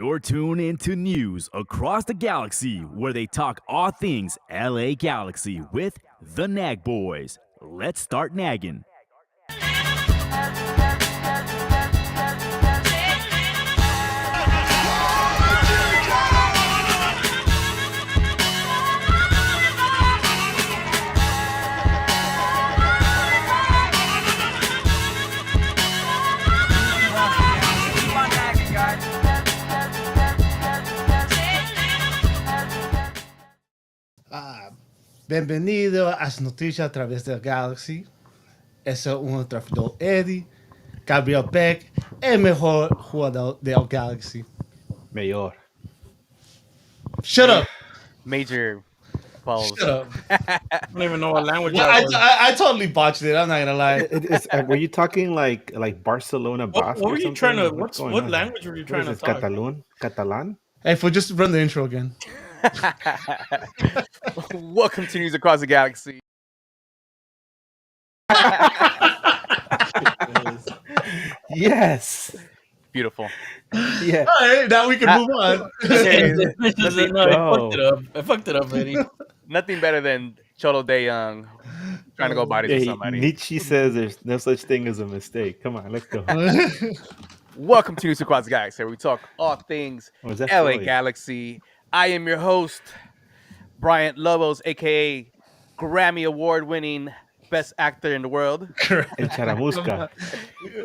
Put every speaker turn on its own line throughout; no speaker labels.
You're tuned into News Across the Galaxy, where they talk all things LA Galaxy with the Nag Boys. Let's start nagging.
Bienvenido a las noticias a través del Galaxy. Ese es un trofeo Eddie, Gabriel Beck, el mejor jugador del Galaxy.
Mayor.
Shut up.
Major balls.
Shut up.
I don't even know what language
Well,
that was.
I totally botched it. I'm not gonna lie.
Were you talking like Barcelona Basque?
What were you trying to?
What's going
What
on?
language were you trying to
Is
talk?
Catalan?
Hey, for just run the intro again.
Welcome to News Across the Galaxy.
Yes.
Beautiful.
Yeah.
All right, now we can move on.
I fucked it up, Eddie.
Nothing better than Cholo De Young trying to go bodies with somebody.
Nietzsche says there's no such thing as a mistake. Come on, let's go.
Welcome to News Across the Galaxy, where we talk all things
Was that
LA
Floyd?
Galaxy. I am your host, Bryant Lobos, aka Grammy Award-winning Best Actor in the World,
El Charamusca.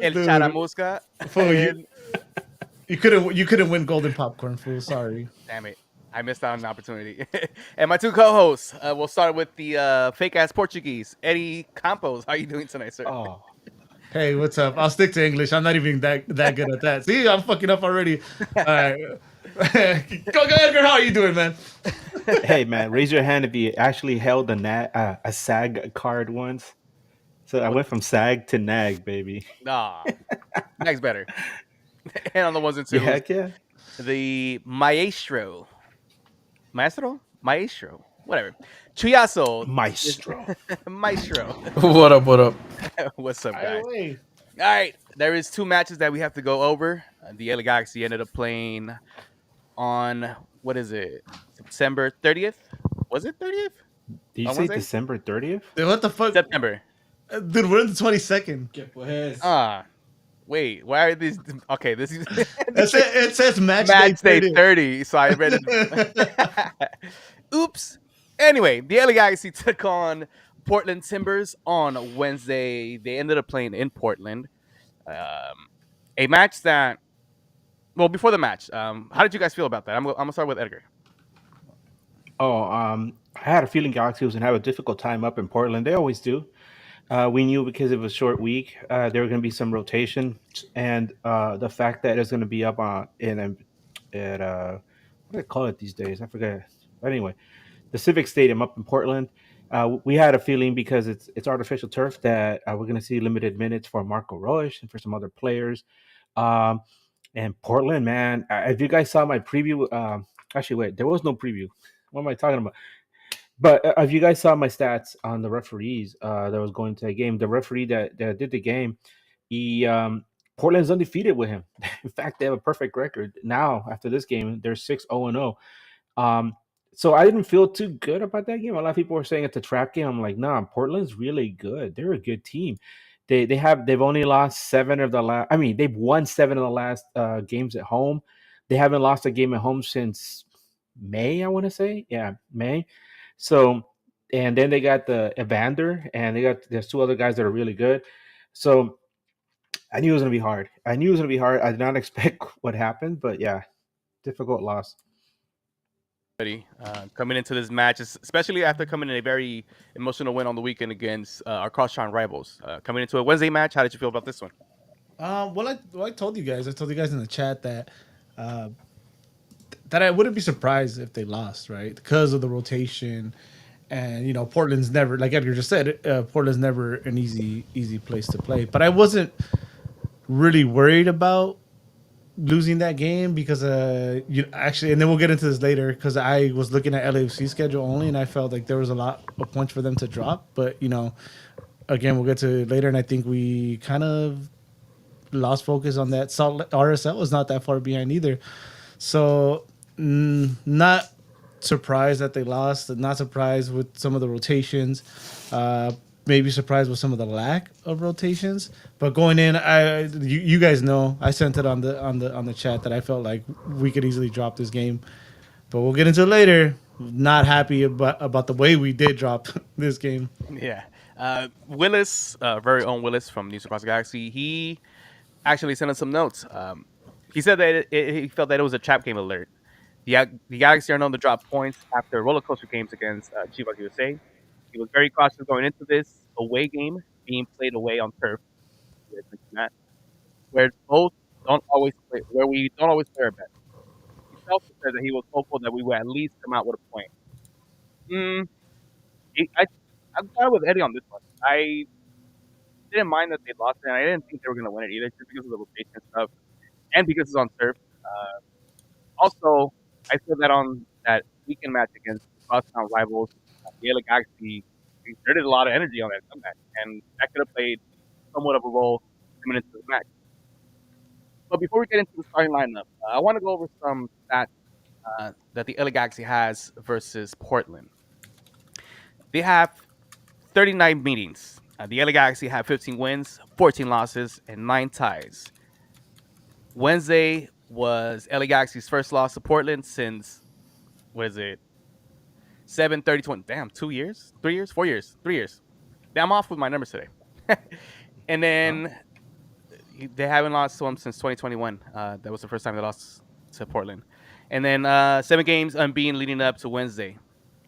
El
Dude.
Charamusca.
Fool,
And-
you couldn't win golden popcorn, fool. Sorry.
Damn it. I missed out on an opportunity. And my two co-hosts, we'll start with the fake-ass Portuguese, Eddie Campos. How are you doing tonight, sir?
Oh,
Hey, what's up? I'll stick to English. I'm not even that good at that. See, I'm fucking up already. All right. go, Edgar. How are you doing, man?
hey man, raise your hand if you actually held a SAG card once. So I went from SAG to NAG, baby.
Nah. Next better. And on the ones and twos,
Heck yeah.
the Maestro. Maestro? Whatever. Chuyazo.
Maestro.
Maestro.
What up? What up?
What's up,
By
guys?
the way,
All right. There is two matches that we have to go over. The LA Galaxy ended up playing on, what is it? September 30th? Was it 30th?
Did you
I
say
wanna say-
December 30th?
dude, what the fuck?
September.
Dude, we're in the 22nd.
Wait. Why are these? Okay, this is
It says match
day
day
30. So I read it. Oops. Anyway, the LA Galaxy took on Portland Timbers on Wednesday. They ended up playing in Portland. A match that, well, before the match, how did you guys feel about that? I'm gonna start with Edgar.
I had a feeling Galaxy was gonna have a difficult time up in Portland. They always do. We knew because it was a short week, there were going to be some rotation, and the fact that it's going to be up on what do they call it these days? I forget. But anyway, the Civic Stadium up in Portland. We had a feeling because it's artificial turf that we're going to see limited minutes for Marco Royce and for some other players. And Portland, man, if you guys saw my preview, actually, wait, there was no preview. What am I talking about? But if you guys saw my stats on the referees that was going to the game, the referee that did the game, Portland's undefeated with him. In fact, they have a perfect record now. After this game, they're 6-0-0. So I didn't feel too good about that game. A lot of people were saying it's a trap game. I'm like, nah, Portland's really good. They're a good team. They've only lost they've won 7 of the last games at home. They haven't lost a game at home since May, I want to say. Yeah, May. So, and then they got the Evander, and there's two other guys that are really good. So I knew it was going to be hard. I did not expect what happened, but yeah, difficult loss.
Coming into this match, especially after coming in a very emotional win on the weekend against our cross-town rivals. Coming into a Wednesday match, how did you feel about this one?
Well, I told you guys. I told you guys in the chat that I wouldn't be surprised if they lost, right? Because of the rotation, and Portland's never, like Edgar just said, Portland's never an easy place to play. But I wasn't really worried about losing that game because actually, and then we'll get into this later, because I was looking at LAFC schedule only, and I felt like there was a lot of points for them to drop. But again, we'll get to it later, and I think we kind of lost focus on that. RSL was not that far behind either. So not surprised that they lost. Not surprised with some of the rotations. Uh, Maybe surprised with some of the lack of rotations. But going in, you guys know I sent it on the chat that I felt like we could easily drop this game. But we'll get into it later. Not happy about the way we did drop this game.
Yeah. Willis, very own Willis from News Across the Galaxy, he actually sent us some notes. He said that he felt that it was a trap game alert. The Galaxy are known to drop points after roller coaster games against Chivas USA. He was very cautious going into this away game being played away on turf. You guys mentioned that, where both don't always play, where we don't always play our best. He also said that he was hopeful that we would at least come out with a point. Mm, I I'm kind of with Eddie on this one. I didn't mind that they lost it, and I didn't think they were going to win it either, just because of the rotation stuff and because it's on turf. Also, I feel that on that weekend match against crosstown rivals, the LA Galaxy exerted a lot of energy on that comeback, and that could have played somewhat of a role coming into the match. But before we get into the starting lineup, I want to go over some stats that the LA Galaxy has versus Portland. They have 39 meetings. The LA Galaxy have 15 wins, 14 losses, and 9 ties. Wednesday was LA Galaxy's first loss to Portland since, what is it, 7/30/20. Damn, 2 years? 3 years? 4 years? 3 years. Damn, I'm off with my numbers today. And then they haven't lost to them since 2021. That was the first time they lost to Portland. And then 7 games unbeaten leading up to Wednesday.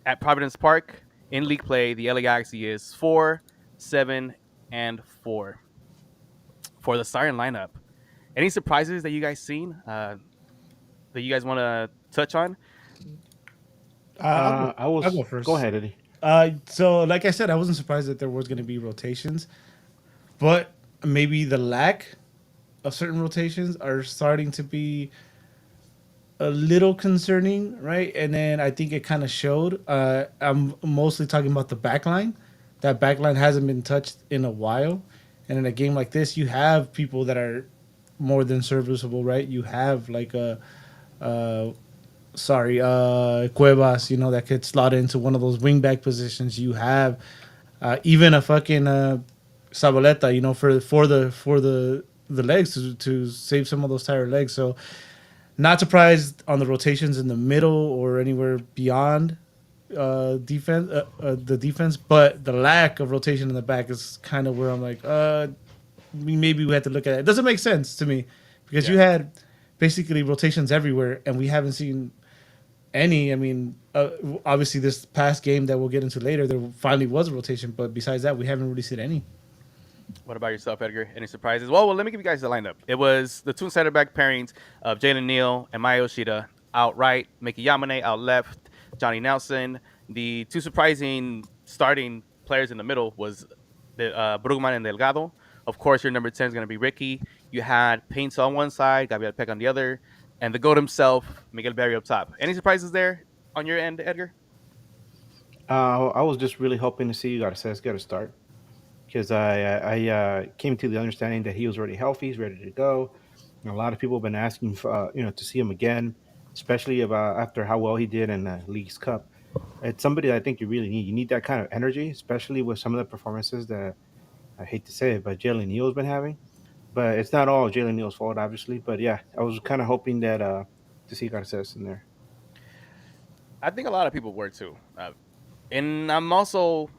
At Providence Park, in league play, the LA Galaxy is 4-7-4 for the starting lineup. Any surprises that you guys seen that you guys want to touch on?
I
I'll go
was.
first.
Go ahead, Eddie.
So like I said, I wasn't surprised that there was going to be rotations, but maybe the lack of certain rotations are starting to be a little concerning, right? And then I think it kind of showed. I'm mostly talking about the back line. That back line hasn't been touched in a while. And in a game like this, you have people that are more than serviceable, right? You have like uh, Cuevas, that could slot into one of those wingback positions. You have even a fucking Sabaleta, for the legs to save some of those tired legs. So not surprised on the rotations in the middle or anywhere beyond the defense, but the lack of rotation in the back is kind of where I'm like, maybe we had to look at it. It doesn't make sense to me because you had basically rotations everywhere, and we haven't seen any. I mean, obviously this past game that we'll get into later, there finally was a rotation, but besides that, we haven't really seen any.
What about yourself, Edgar? Any surprises? Well, let me give you guys the lineup. It was the two center back pairings of Jalen Neal and Maya Yoshida out right, Mickey Yamane out left, Johnny Nelson. The two surprising starting players in the middle was the Brugman and Delgado. Of course, your number 10 is going to be Ricky. You had Paints on one side, Gabriel Peck on the other, and the GOAT himself, Miguel Berry up top. Any surprises there on your end, Edgar?
I was just really hoping to see you Garces get a start because I came to the understanding that he was already healthy, he's ready to go. And a lot of people have been asking for, to see him again, especially about after how well he did in the League's Cup. It's somebody that I think you really need. You need that kind of energy, especially with some of the performances that I hate to say it, but Jalen Neal's been having. But it's not all Jalen Neal's fault, obviously. But yeah, I was kind of hoping that to see Garces in there.
I think a lot of people were too. And I'm also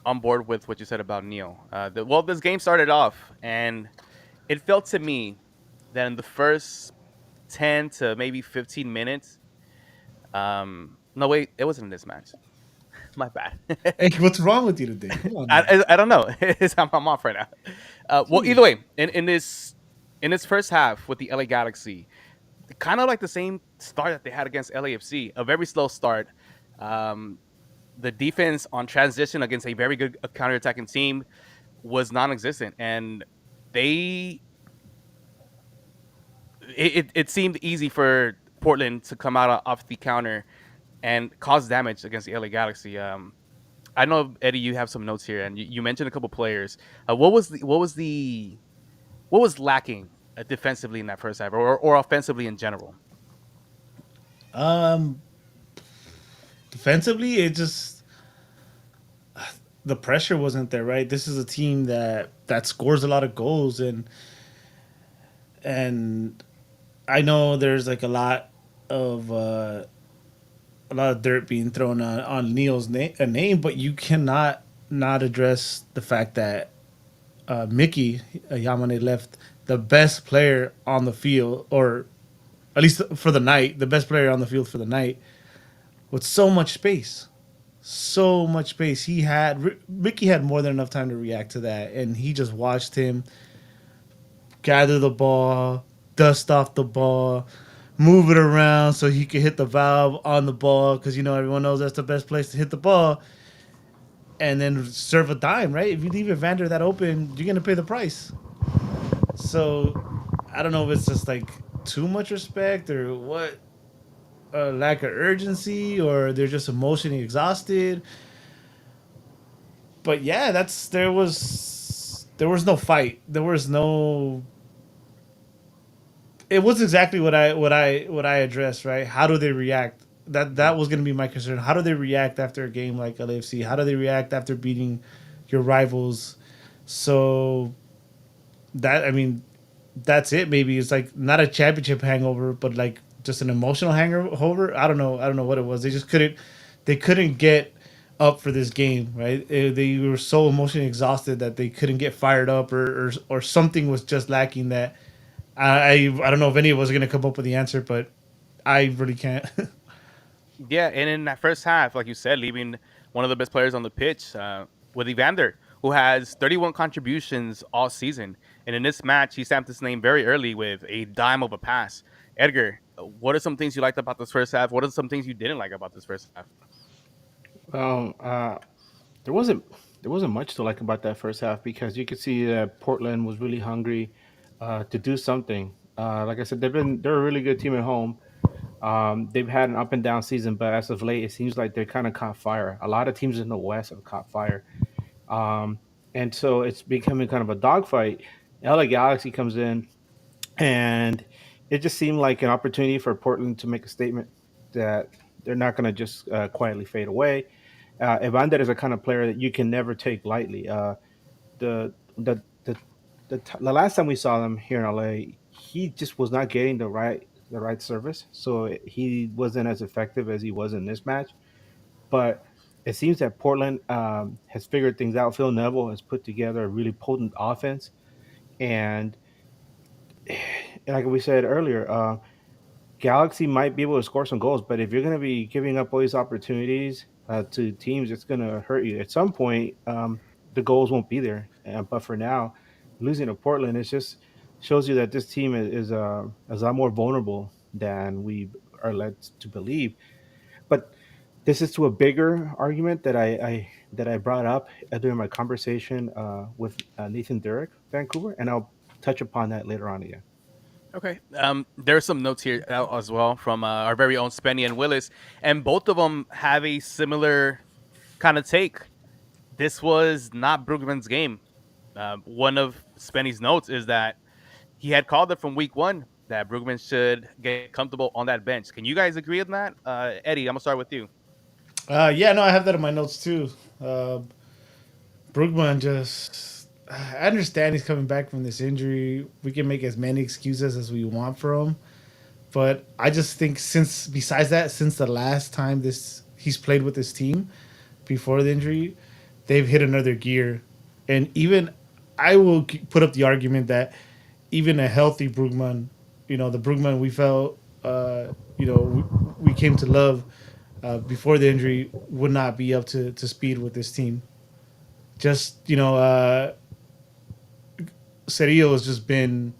on board with what you said about Neil. Well, this game started off, and it felt to me that in the first 10 to maybe 15 minutes, no, wait, it wasn't in this match. My bad.
Hey, what's wrong with you today? Come on, man.
I don't know. I'm off right now. Well, either way, in this first half with the LA Galaxy, kind of like the same start that they had against LAFC, a very slow start. Um, the defense on transition against a very good counterattacking team was non-existent, and they it seemed easy for Portland to come out off the counter and cause damage against the LA Galaxy. I know, Eddie, you have some notes here, and you mentioned a couple players. What was lacking defensively in that first half, or offensively in general?
Um, Defensively, it just the pressure wasn't there, right? This is a team that scores a lot of goals, and I know there's like of a lot of dirt being thrown on Neil's name, but you cannot not address the fact that Mickey Yamane left the best player on the field, or at least for the night, the best player on the field for the night, with so much space. So much space. Mickey had more than enough time to react to that, and he just watched him gather the ball, dust off the ball, move it around so he could hit the valve on the ball because everyone knows that's the best place to hit the ball, and then serve a dime. Right? If you leave Evander that open, you're gonna pay the price. So I don't know if it's just like too much respect or what, lack of urgency, or they're just emotionally exhausted. But yeah, there was no fight. There was no. It was exactly what I addressed. Right? How do they react? That was going to be my concern. How do they react after a game like LAFC? How do they react after beating your rivals? So that I mean, that's it. Maybe it's like not a championship hangover, but like just an emotional hangover. I don't know what it was. They just couldn't. They couldn't get up for this game, right? They were so emotionally exhausted that they couldn't get fired up, or something was just lacking. That I don't know if any of us are gonna come up with the answer, but I really can't.
Yeah, and in that first half, like you said, leaving one of the best players on the pitch with Evander, who has 31 contributions all season. And in this match, he stamped his name very early with a dime of a pass. Edgar, what are some things you liked about this first half? What are some things you didn't like about this first half?
Well, there wasn't there wasn't much to like about that first half because you could see that Portland was really hungry to do something. Like I said, they're a really good team at home. They've had an up and down season, but as of late, it seems like they're kind of caught fire. A lot of teams in the West have caught fire, um, and so it's becoming kind of a dogfight. LA Galaxy comes in, and it just seemed like an opportunity for Portland to make a statement that they're not going to just quietly fade away. Evander is a kind of player that you can never take lightly. The the the the last time we saw him here in LA, he just was not getting the right service, so he wasn't as effective as he was in this match. But it seems that Portland has figured things out. Phil Neville has put together a really potent offense, and like we said earlier, Galaxy might be able to score some goals, but if you're going to be giving up all these opportunities to teams, it's going to hurt you. At some point, the goals won't be there. But for now, losing to Portland, it just shows you that this team is a lot more vulnerable than we are led to believe. But this is to a bigger argument that I brought up during my conversation with Nathan Durrick, Vancouver, and I'll touch upon that later on again.
Okay. There's some notes here as well from our very own Spenny and Willis, and both of them have a similar kind of take. This was not Brugman's game. One of Spenny's notes is that he had called it from week one that Brugman should get comfortable on that bench. Can you guys agree on that? Eddie, I'm gonna start with you.
Yeah, no, I have that in my notes too. Brugman just. I understand he's coming back from this injury. We can make as many excuses as we want for him, but I just think since the last time this he's played with this team before the injury, they've hit another gear, and even I will put up the argument that even a healthy Brugman, the Brugman we felt, we came to love before the injury, would not be up to speed with this team. Just Cerillo has just been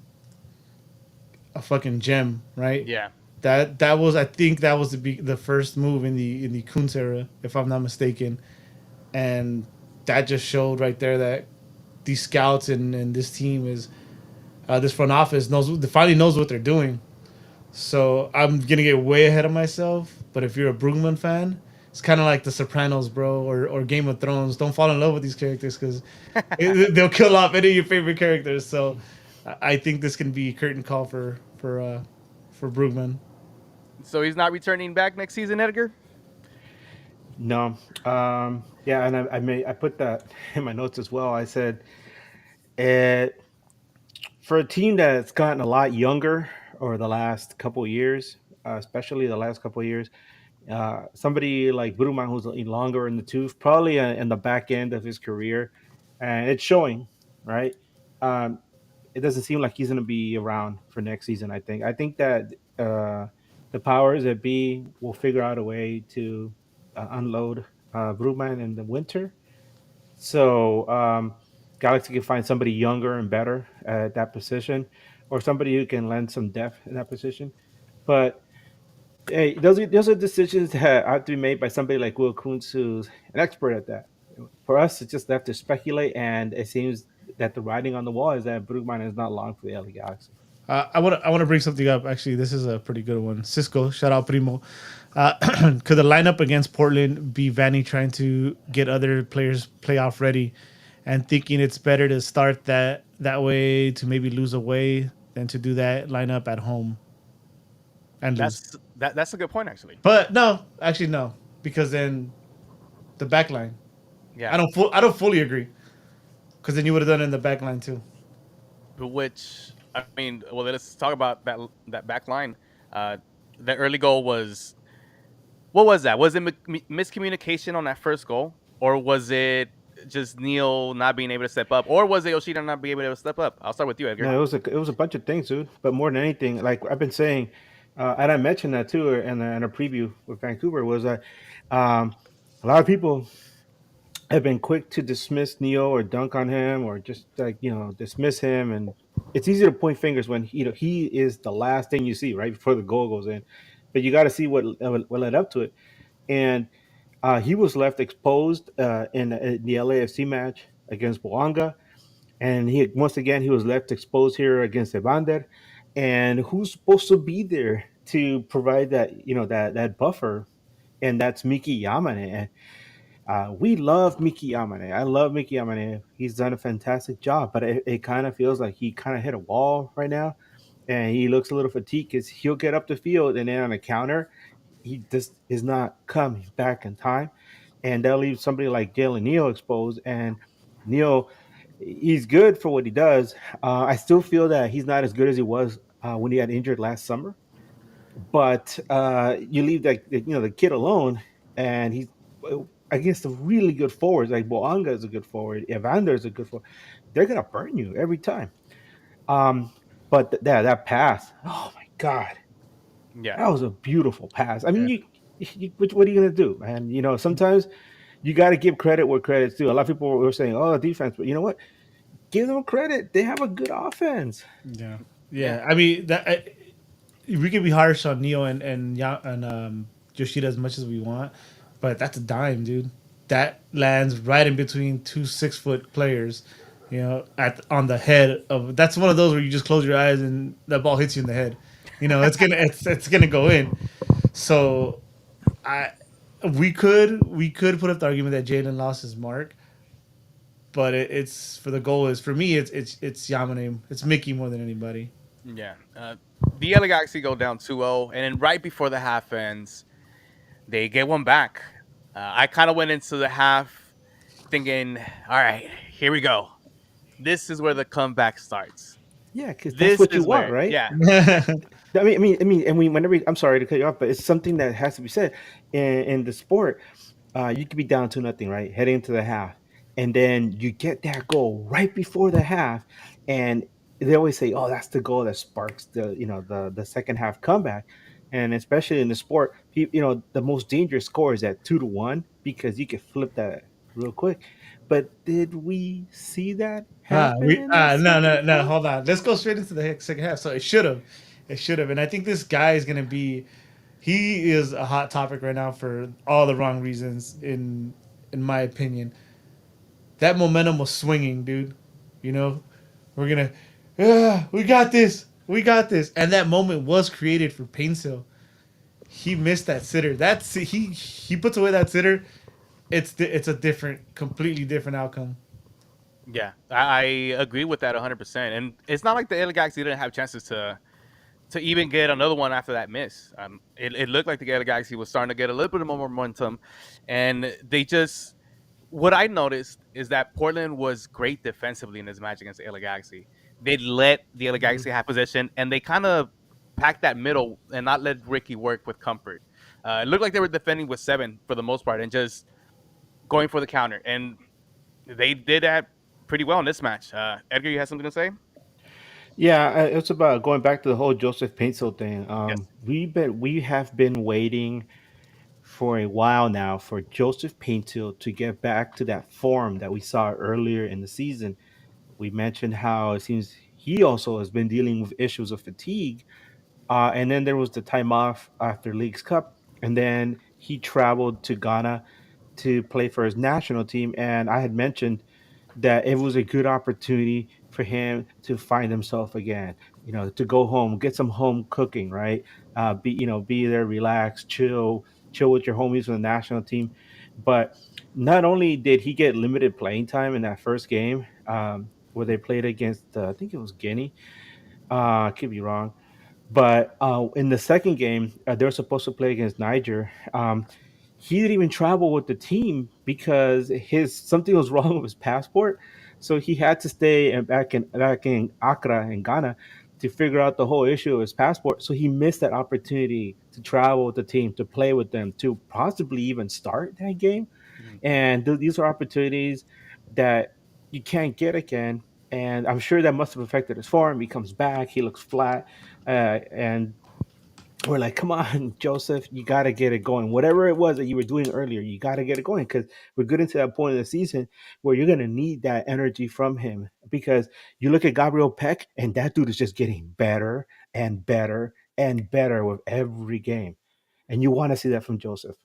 a fucking gem, right?
Yeah.
That was, I think that was the first move in the Kuntz era, if I'm not mistaken, and that just showed right there that these scouts and this team is this front office finally knows what they're doing. So I'm gonna get way ahead of myself. But if you're a Brugman fan, it's kind of like The Sopranos, bro, or Game of Thrones. Don't fall in love with these characters because they'll kill off any of your favorite characters. So I think this can be a curtain call for Brugman.
So he's not returning back next season, Edgar.
No. Yeah, and I put that in my notes as well. I said, it, for a team that's gotten a lot younger over the last couple of years, especially the last couple of years, somebody like Bruman, who's longer in the tooth, probably in the back end of his career, and it's showing, right? Um, it doesn't seem like he's going to be around for next season. I think that the powers that be will figure out a way to unload Bruman in the winter. So Galaxy can find somebody younger and better at that position, or somebody who can lend some depth in that position. But hey, those are decisions that have to be made by somebody like Will Kuntz, who's an expert at that. For us, it's just left to speculate, and it seems that the writing on the wall is that Brugman is not long for the LA Galaxy.
I want to bring something up. Actually, this is a pretty good one. Cisco, shout out Primo. Could the lineup against Portland be Vanny trying to get other players playoff ready, and thinking it's better to start that way to maybe lose away than to do that lineup at home and lose?
That's a good point, actually.
But no, actually no, because then the back line.
Yeah.
I don't fully agree, because then you would have done it in the back line too.
Which I mean, well, let's talk about that back line. Uh, the early goal was what was that? Was it miscommunication on that first goal, or was it just Neil not being able to step up, or was it Yoshida not being able to step up? I'll start with you, Edgar.
No, it was a bunch of things, dude. But more than anything, like I've been saying, and I mentioned that too in a preview with Vancouver, was that um, a lot of people have been quick to dismiss Neo or dunk on him or just like dismiss him, and it's easy to point fingers when he is the last thing you see right before the goal goes in, but you got to see what led up to it, and he was left exposed in the LAFC match against Boanga, and he once again he was left exposed here against Evander, and who's supposed to be there to provide that buffer, and that's Miki Yamane. We love Miki Yamane. I love Miki Yamane. He's done a fantastic job, but it kind of feels like he kind of hit a wall right now, and he looks a little fatigued because he'll get up the field and then on a counter, he just is not coming back in time, and they'll leave somebody like Jalen Neal exposed. And Neal, he's good for what he does. I still feel that he's not as good as he was when he got injured last summer, but you leave the kid alone, and he's against the really good forwards like Boanga is a good forward, Evander is a good forward. They're gonna burn you every time. Um, but that pass, oh my god,
Yeah.
that was a beautiful pass. I mean, what are you gonna do, man? Sometimes you got to give credit where credit's due. A lot of people were saying, "Oh, defense," but you know what? Give them credit. They have a good offense.
Yeah,
Yeah.
yeah. I mean we can be harsh on Neo and Yoshida as much as we want, but that's a dime, dude. That lands right in between two 6 foot players, on the head of. That's one of those where you just close your eyes and that ball hits you in the head. It's gonna go in. So I we could put up the argument that Jalen lost his mark, but it's for the goal is for me it's Yamane, it's Mickey more than anybody.
Yeah. The LA Galaxy go down 2-0, and then right before the half ends, they get one back. I kind of went into the half thinking, all right, here we go. This is where the comeback starts.
Yeah, because that's
This
what you
is
want,
where,
right?
yeah,
And whenever I'm sorry to cut you off, but it's something that has to be said in the sport. You could be down to nothing, right, heading into the half, and then you get that goal right before the half, and they always say, "Oh, that's the goal that sparks the second half comeback." And especially in the sport, the most dangerous score is at 2-1 because you can flip that real quick. But did we see that happen
We
in that
no,
second
no, no.
half?
Hold on. Let's go straight into the second half. So it should have, and I think this guy is gonna be. He is a hot topic right now for all the wrong reasons, in my opinion. That momentum was swinging, dude. You know, we're gonna, we got this, and that moment was created for Painsil. He missed that sitter. He puts away that sitter. It's a completely different outcome.
yeah. I agree with that 100%. And it's not like the LA Galaxy didn't have chances to to even get another one after that miss. It looked like the Galaxy was starting to get a little bit more momentum, and they just what I noticed is that Portland was great defensively in this match against the LA Galaxy. They let the LA Galaxy have possession, and they kind of packed that middle and not let Ricky work with comfort. It looked like they were defending with 7 for the most part and just going for the counter, and they did that pretty well in this match. Edgar, you had something to say?
Yeah, it's about going back to the whole Joseph Paintsel thing.
Yes.
We have been waiting for a while now for Joseph Paintsel to get back to that form that we saw earlier in the season. We mentioned how it seems he also has been dealing with issues of fatigue. And then there was the time off after League's Cup, and then he traveled to Ghana to play for his national team. And I had mentioned that it was a good opportunity for him to find himself again. You know, to go home, get some home cooking, right? Be there, relax, chill with your homies from the national team. But not only did he get limited playing time in that first game, where they played against, I think it was Guinea. I could be wrong, but in the second game, they were supposed to play against Niger. He didn't even travel with the team because his something was wrong with his passport, so he had to stay back in Accra in Ghana to figure out the whole issue of his passport. So he missed that opportunity to travel with the team, to play with them, to possibly even start that game.
Mhm.
And these are opportunities that you can't get again. And I'm sure that must have affected his form. He comes back, he looks flat, and we're like, come on, Joseph, you got to get it going. Whatever it was that you were doing earlier, you got to get it going because we're getting to that point of the season where you're going to need that energy from him. Because you look at Gabriel Peck, and that dude is just getting better and better and better with every game. And you want to see that from Joseph.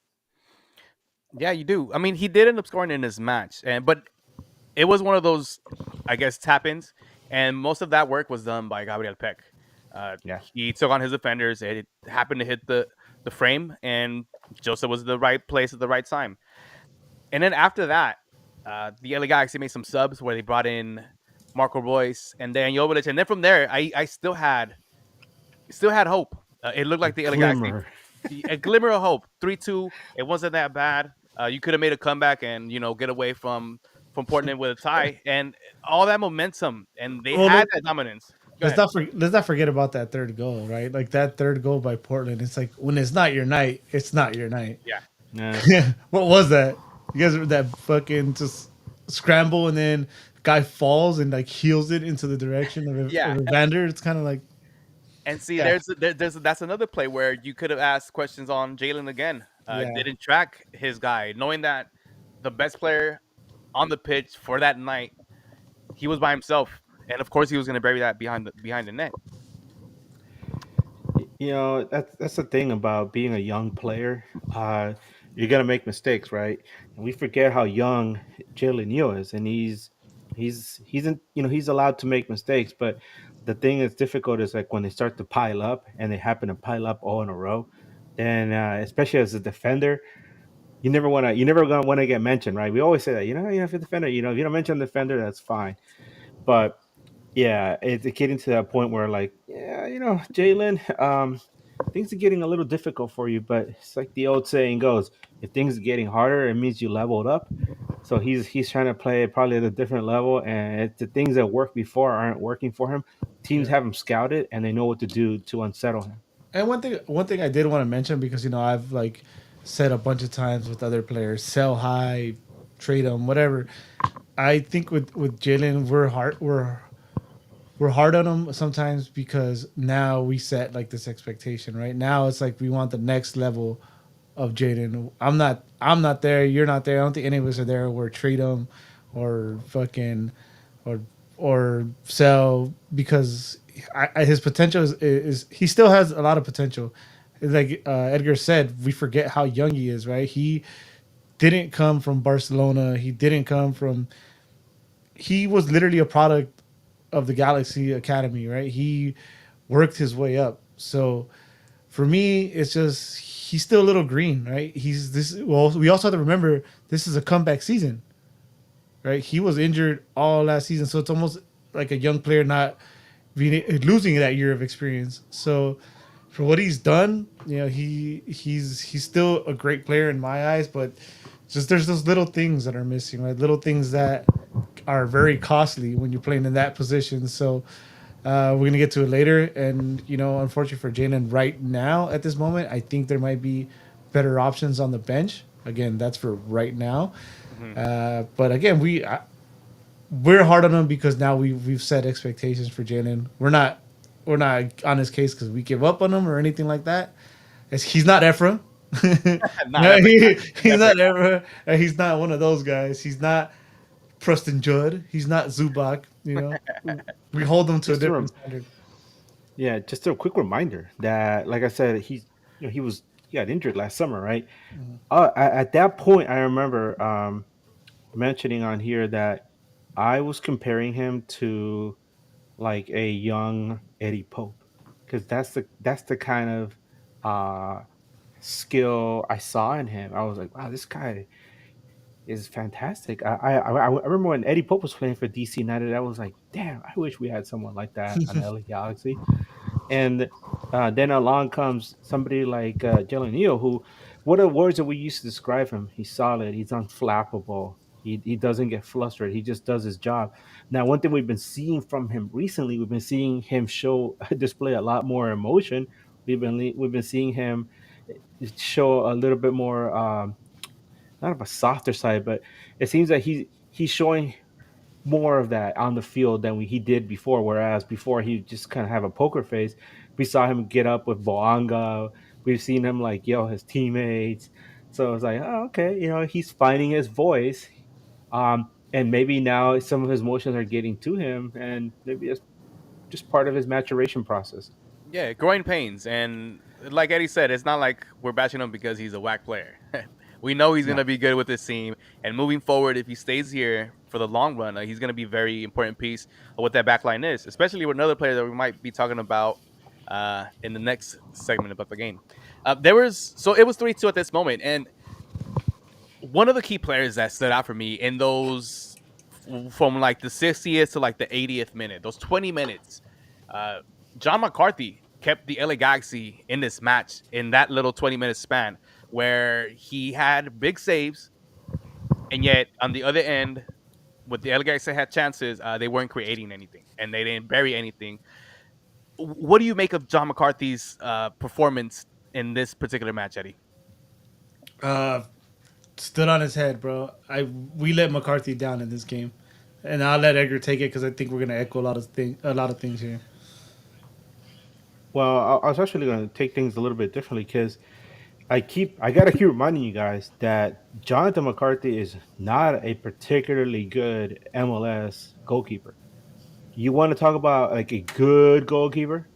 Yeah, you do. I mean, he did end up scoring in his match, and but it was one of those, I guess, tap-ins, and most of that work was done by Gabriel Peck.
Yeah.
He took on his defenders. It happened to hit the frame, and Joseph was in the right place at the right time. And then after that, the LA Galaxy made some subs where they brought in Marco Royce and then Jovic, and then from there, I still had hope. It looked like the LA Galaxy,
Glimmer.
a glimmer of hope. 3-2. It wasn't that bad. You could have made a comeback and get away from Portland with a tie and all that momentum, and they
Well,
had that dominance. Go ahead.
let's not forget about that third goal, right? Like that third goal by Portland. It's like when it's not your night, it's not your night.
Yeah.
Yeah.
What was that? You guys remember that fucking just scramble and then guy falls and like heels it into the direction
Yeah.
of Evander? It's kind of like
And see,
Yeah.
that's another play where you could have asked questions on Jalen again.
Yeah.
Didn't track his guy, knowing that the best player on the pitch for that night, he was by himself, and of course he was going to bury that behind the net.
That's the thing about being a young player. You're gonna make mistakes, right? And we forget how young Jalen Neal is, and he's allowed to make mistakes. But the thing that's difficult is like when they start to pile up, and they happen to pile up all in a row. Then, especially as a defender, you never gonna want to get mentioned, right? We always say that, if you're a defender, if you don't mention the defender, that's fine. But yeah, it's getting to that point where, like, yeah, Jalen, things are getting a little difficult for you. But it's like the old saying goes: if things are getting harder, it means you leveled up. So he's trying to play probably at a different level, and it's the things that worked before aren't working for him. Teams
Yeah.
have him scouted, and they know what to do to unsettle him.
And one thing I did want to mention because I've like said a bunch of times with other players, sell high, trade them, whatever. I think with Jalen, we're hard on him sometimes because now we set like this expectation, right? Now it's like we want the next level of Jaden. I'm not there. You're not there. I don't think any of us are there. Or trade him, or fucking, or or sell because his potential is he still has a lot of potential. It's like Edgar said, we forget how young he is, right? He didn't come from Barcelona. He didn't come from. He was literally a product of the Galaxy Academy, right? He worked his way up. So for me, it's just he's still a little green, right? He's this. Well, we also have to remember this is a comeback season, right? He was injured all last season, so it's almost like a young player not losing that year of experience. So for what he's done, he's still a great player in my eyes, but just there's those little things that are missing, right? Little things that are very costly when you're playing in that position. So we're gonna get to it later, and unfortunately for Jalen, right now at this moment, I think there might be better options on the bench. Again, that's for right now.
Mhm.
But again, we're hard on him because now we've set expectations for Jalen. We're not on his case because we give up on him or anything like that. He's not Ephraim.
Not ever.
He's
Never.
not Ephraim. He's not one of those guys. He's not Preston Judd. He's not Zubac. We hold him to a
Just a
different
rem-
standard.
yeah, just a quick reminder that, like I said, he got injured last summer, right? At that point, I remember mentioning on here that I was comparing him to like a young Eddie Pope, because that's the kind of uh, skill I saw in him. I was like, wow, this guy is fantastic. I remember when Eddie Pope was playing for DC United. I was like, damn, I wish we had someone like that on LA Galaxy. And then along comes somebody like Jalen Neal, who, what are words that we used to describe him? He's solid. He's unflappable. He doesn't get flustered. He just does his job. Now, one thing we've been seeing from him recently, we've been seeing him show display a lot more emotion. We've been seeing him show a little bit more, not of a softer side, but it seems that he's showing more of that on the field than he did before. Whereas before he just kind of have a poker face. We saw him get up with Boanga. We've seen him like yell his teammates. So it's like, oh, okay, he's finding his voice. And maybe now some of his emotions are getting to him, and maybe it's just part of his maturation process.
Yeah, growing pains, and like Eddie said, it's not like we're bashing him because he's a whack player. We know he's gonna
No.
be good with this team, and moving forward, if he stays here for the long run, he's gonna be a very important piece of what that back line is, especially with another player that we might be talking about in the next segment about the game. It was 3-2 at this moment, and one of the key players that stood out for me in those from like the 60th to like the 80th minute, those 20 minutes, uh, John McCarthy kept the LA Galaxy in this match in that little 20-minute span where he had big saves, and yet on the other end, with the LA Galaxy had chances, they weren't creating anything and they didn't bury anything. What do you make of John McCarthy's performance in this particular match, Eddie?
Uh, Stood on his head, bro. We let McCarthy down in this game, and I'll let Edgar take it because I think we're gonna echo a lot of things here.
Well, I was actually going to take things a little bit differently, because I gotta keep reminding you guys that Jonathan McCarthy is not a particularly good MLS goalkeeper. You want to talk about like a good goalkeeper?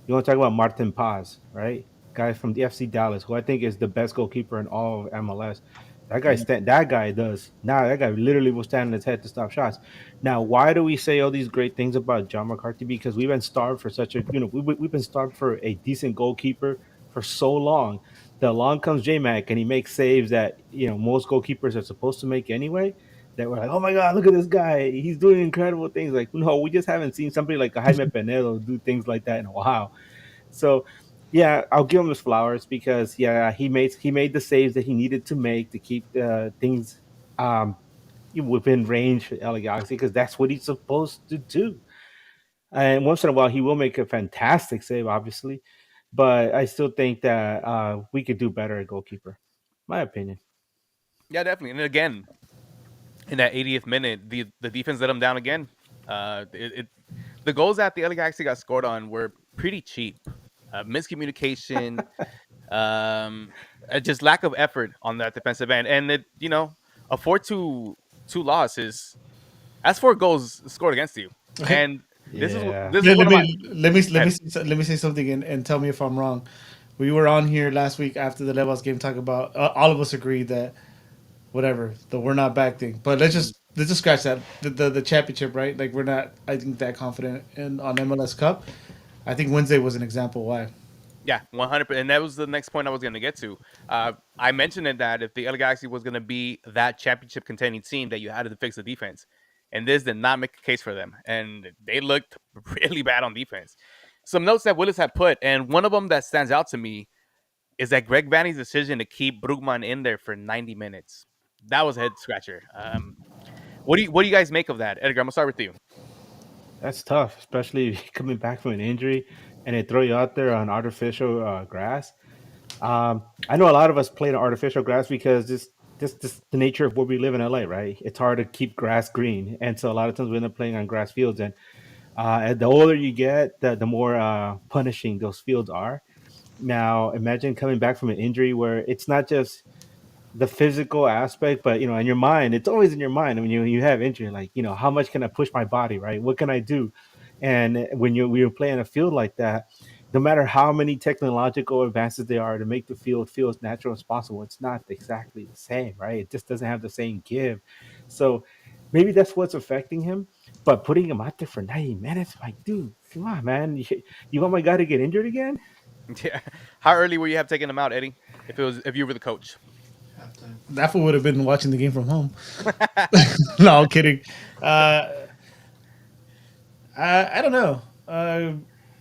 You want to talk about Martin Paz, right? Guy from the FC Dallas, who I think is the best goalkeeper in all of MLS. That guy does. Now that guy literally will stand on his head to stop shots. Now, why do we say all these great things about John McCarthy? Because we've been starved for we've been starved for a decent goalkeeper for so long. That along comes J Mac and he makes saves that most goalkeepers are supposed to make anyway, that were like, oh my god, look at this guy, he's doing incredible things. Like, no, we just haven't seen somebody like a Jaime Penedo do things like that in a while. So, yeah, I'll give him his flowers, because yeah, he made the saves that he needed to make to keep things um, within range for LA Galaxy, because that's what he's supposed to do. And once in a while, he will make a fantastic save, obviously, but I still think that we could do better at goalkeeper. My opinion.
Yeah, definitely. And again, in that 80th minute, the defense let him down again. The goals that the LA Galaxy got scored on were pretty cheap. Miscommunication, just lack of effort on that defensive end, and a 4-2 loss is that's 4 goals scored against you. And
Yeah.
this is
let,
one
let
of my
me let me say something and tell me if I'm wrong. We were on here last week after the Levels game talking about all of us agreed that whatever the we're not back thing. But let's just scratch that the championship, right? Like we're not I think that confident in on MLS Cup. I think Wednesday was an example why.
Yeah, 100%. And that was the next point I was going to get to. I mentioned it that if the LA Galaxy was going to be that championship contending team, that you had to fix the defense. and this did not make a case for them, and they looked really bad on defense. Some notes that Willis had put, and one of them that stands out to me is that Greg Vanny's decision to keep Brugman in there for 90 minutes. That was a head scratcher. What do you guys make of that, Edgar? I'm gonna start with you.
That's tough, especially coming back from an injury and they throw you out there on artificial grass. I know a lot of us played on artificial grass because just the nature of where we live in LA, right? It's hard to keep grass green, and so a lot of times we end up playing on grass fields. And the older you get, the more punishing those fields are. Now, imagine coming back from an injury where it's not just the physical aspect, but in your mind, it's always in your mind. When you have injury, like how much can I push my body, right? What can I do? And when you're playing a field like that, no matter how many technological advances they are to make the field feel as natural as possible, it's not exactly the same, right? It just doesn't have the same give. So maybe that's what's affecting him. But putting him out there for 90 minutes, like, dude, come on, man. You want my guy to get injured again?
Yeah. How early were you have taken him out, Eddie? If you were the coach.
That fool would have been watching the game from home. No, I'm kidding. Uh, I don't know.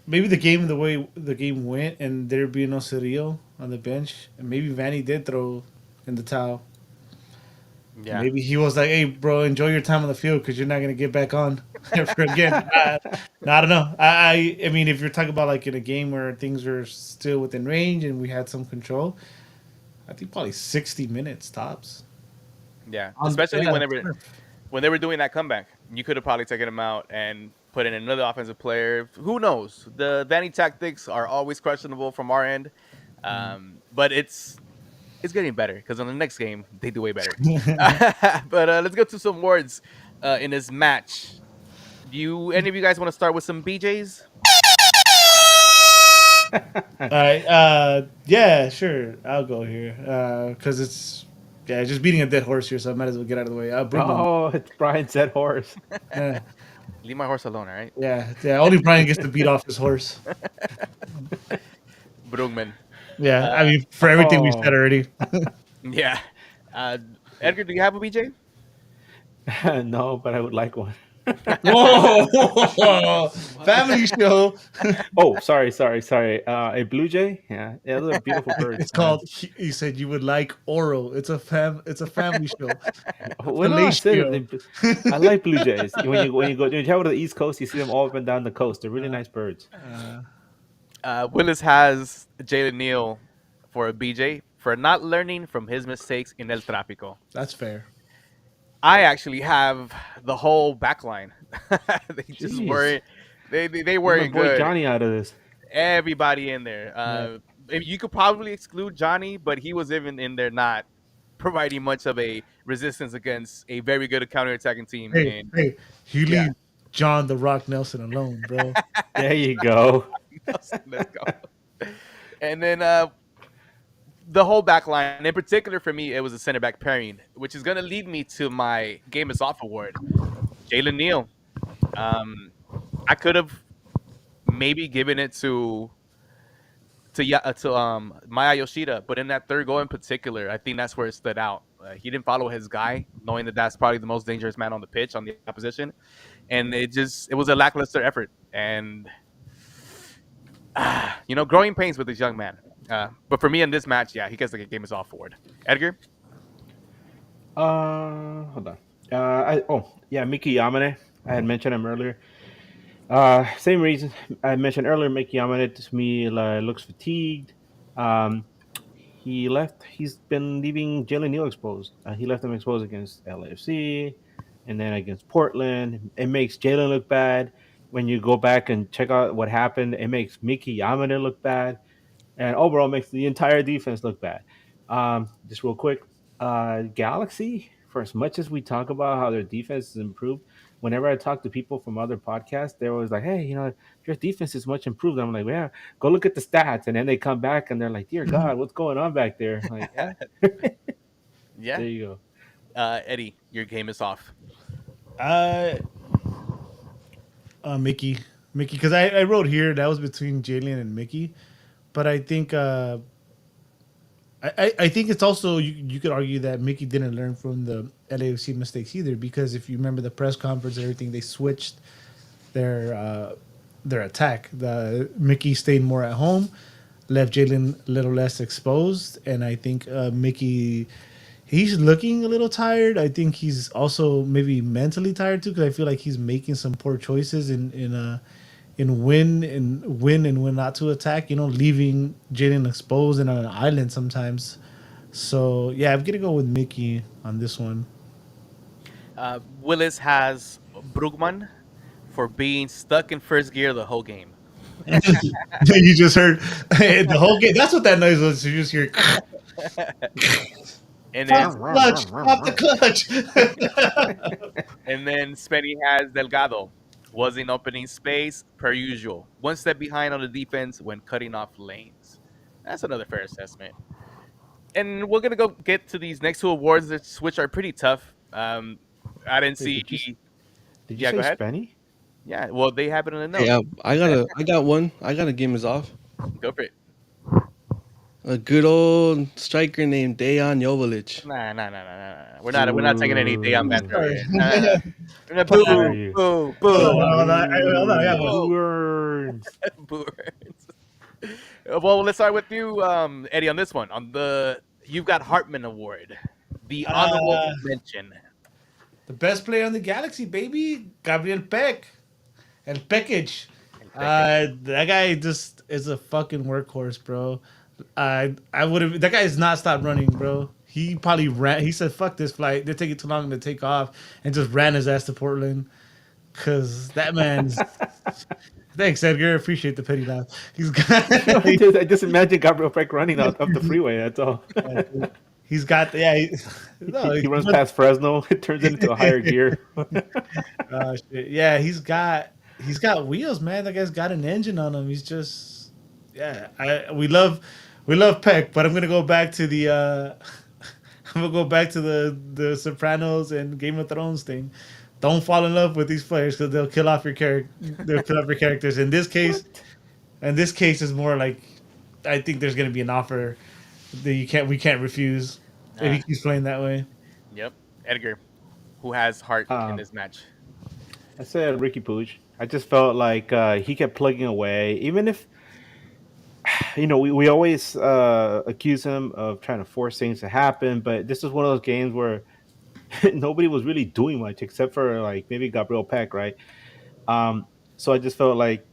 Maybe the way the game went, and there being no Cirillo on the bench, and maybe Vanny did throw in the towel.
Yeah.
Maybe he was like, "Hey, bro, enjoy your time on the field because you're not gonna get back on ever again." No, I don't know. I mean, if you're talking about like in a game where things were still within range and we had some control, I think probably 60 minutes tops.
Yeah.
On,
Especially
yeah,
when they were doing that comeback, you could have probably taken him out and put in another offensive player. Who knows? The Vanny tactics are always questionable from our end, but it's getting better because on the next game they do way better. But let's go to some words in this match. Do you any of you guys want to start with some BJ's?
All right. Yeah, sure. I'll go here. Because just beating a dead horse here, so I might as well get out of the way. Brooklyn.
Oh, it's Brian said horse.
Uh,
Leave my horse alone, all right?
yeah, yeah. Only Brian gets to beat off his horse.
Brugman.
Yeah, I mean, for everything we said
Oh,
already.
Yeah. Uh, Edgar, do you have a BJ?
no, but I would like one.
Whoa, family show.
Oh, sorry. A blue jay? Yeah, those are beautiful birds,
It's
man.
called. You said you would like oral. It's a family show.
Well, no, I said it.
Fellatio.
I like blue jays. When you travel to the East Coast, you see them all up and down the coast. They're really nice birds.
Willis has Jalen Neal for a BJ for not learning from his mistakes in El Trápico.
That's fair.
I actually have the whole back line. They just
Jeez.
weren't. They
Leave my
weren't
boy
good.
Johnny out of this.
Everybody in there. You could probably exclude Johnny, but he was even in there not providing much of a resistance against a very good counterattacking team.
Hey,
And
hey, you
yeah,
leave John the Rock Nelson alone, bro.
There you go.
let's go. And then the whole back line, in particular for me, it was a center back pairing, which is going to lead me to my Game is Off award. Jalen Neal. I could have maybe given it to Maya Yoshida, but in that third goal in particular, I think that's where it stood out. He didn't follow his guy, knowing that that's probably the most dangerous man on the pitch on the opposition, and it was a lackluster effort. And growing pains with this young man. But for me in this match, yeah, he gets the Game is Off award. Edgar.
Hold on. Yeah, Miki Yamane. I had mentioned him earlier. Same reason I mentioned earlier. Miki Yamane to me looks fatigued. Um, he left. He's been leaving Jalen Neal exposed. He left him exposed against LAFC, and then against Portland. It makes Jalen look bad. When you go back and check out what happened, it makes Miki Yamane look bad, and overall makes the entire defense look bad. Just real quick, Galaxy. For as much as we talk about how their defense has improved, whenever I talk to people from other podcasts, they're always like, "Hey, your defense is much improved." I'm like, "Yeah, go look at the stats," and then they come back and they're like, "Dear God, what's going on back there?" I'm like, yeah,
Yeah.
there you go.
Eddie, your Game is Off.
Uh, Mickey, because I wrote here that was between Jalen and Mickey, but I think I think it's also you could argue that Mickey didn't learn from the LAFC mistakes either, because if you remember the press conference and everything, they switched their uh, their attack. The Mickey stayed more at home, left Jalen a little less exposed, and I think Mickey, he's looking a little tired. I think he's also maybe mentally tired too, because I feel like he's making some poor choices in when not to attack. You know, leaving Jalen exposed and on an island sometimes. So yeah, I'm gonna go with Mickey on this one.
Willis has Brugman for being stuck in first gear the whole game.
You just heard the whole game. That's what that noise was. You just hear
And
pop
then
the clutch, pop the clutch.
Spenny has Delgado. Was in opening space per usual. One step behind on the defense when cutting off lanes. That's another fair assessment. And we're gonna go get to these next two awards, which are pretty tough. I didn't
Wait,
see.
did you
Yeah, go
say
ahead.
Spenny?
Yeah, well, they have it in the
Hey,
notes.
I got one. I got a game is off.
Go for it.
A good old striker named Dejan Jovalic.
Nah. We're not taking any day on banter
Sorry.
here. Nah.
How
Boo,
dare you?
boo,
Hold
boo,
on, hold on, I got one.
boo,
Words.
boo. Well, let's start with you, Eddie, on this one. You've got Hartman Award, the honorable mention.
The best player on the Galaxy, baby, Gabriel Peck, El Peckage. That guy just is a fucking workhorse, bro. I would have. That guy has not stopped running, bro. He probably ran. He said, "Fuck this flight. They're taking too long to take off," and just ran his ass to Portland. Cause that man's. Thanks, Edgar. Appreciate the petty laugh. He's got.
I just imagine Gabriel Peck running out up the freeway. That's all.
He's got. Yeah. No,
He runs past Fresno. It turns into a higher gear.
Shit. Yeah, he's got wheels, man. That guy's got an engine on him. He's just yeah. We love Peck, but I'm gonna go back to the I'm gonna go back to the Sopranos and Game of Thrones thing. Don't fall in love with these players because they'll kill off your character. They'll kill off your characters. In this case, is more like I think there's gonna be an offer that we can't refuse if he keeps playing that way.
Yep, Edgar, who has heart in
Um,
this match.
I said Ricky Pooch. I just felt like he kept plugging away. Even if, we always accuse him of trying to force things to happen, but this is one of those games where nobody was really doing much except for like maybe Gabriel Peck, right? So I just felt like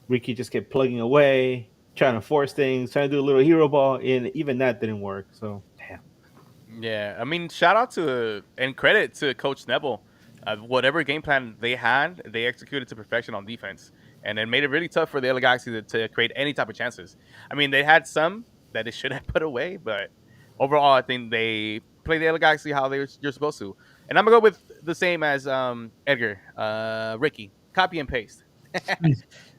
Ricky just kept plugging away, trying to force things, trying to do a little hero ball, and even that didn't work. So damn.
Yeah, I mean, shout out to and credit to Coach Neville. Whatever game plan they had, they executed to perfection on defense, and it made it really tough for the LA Galaxy to create any type of chances. I mean, they had some that they should have put away, but overall, I think they played the LA Galaxy how you're supposed to. And I'm gonna go with the same as Edgar, Ricky, copy and paste.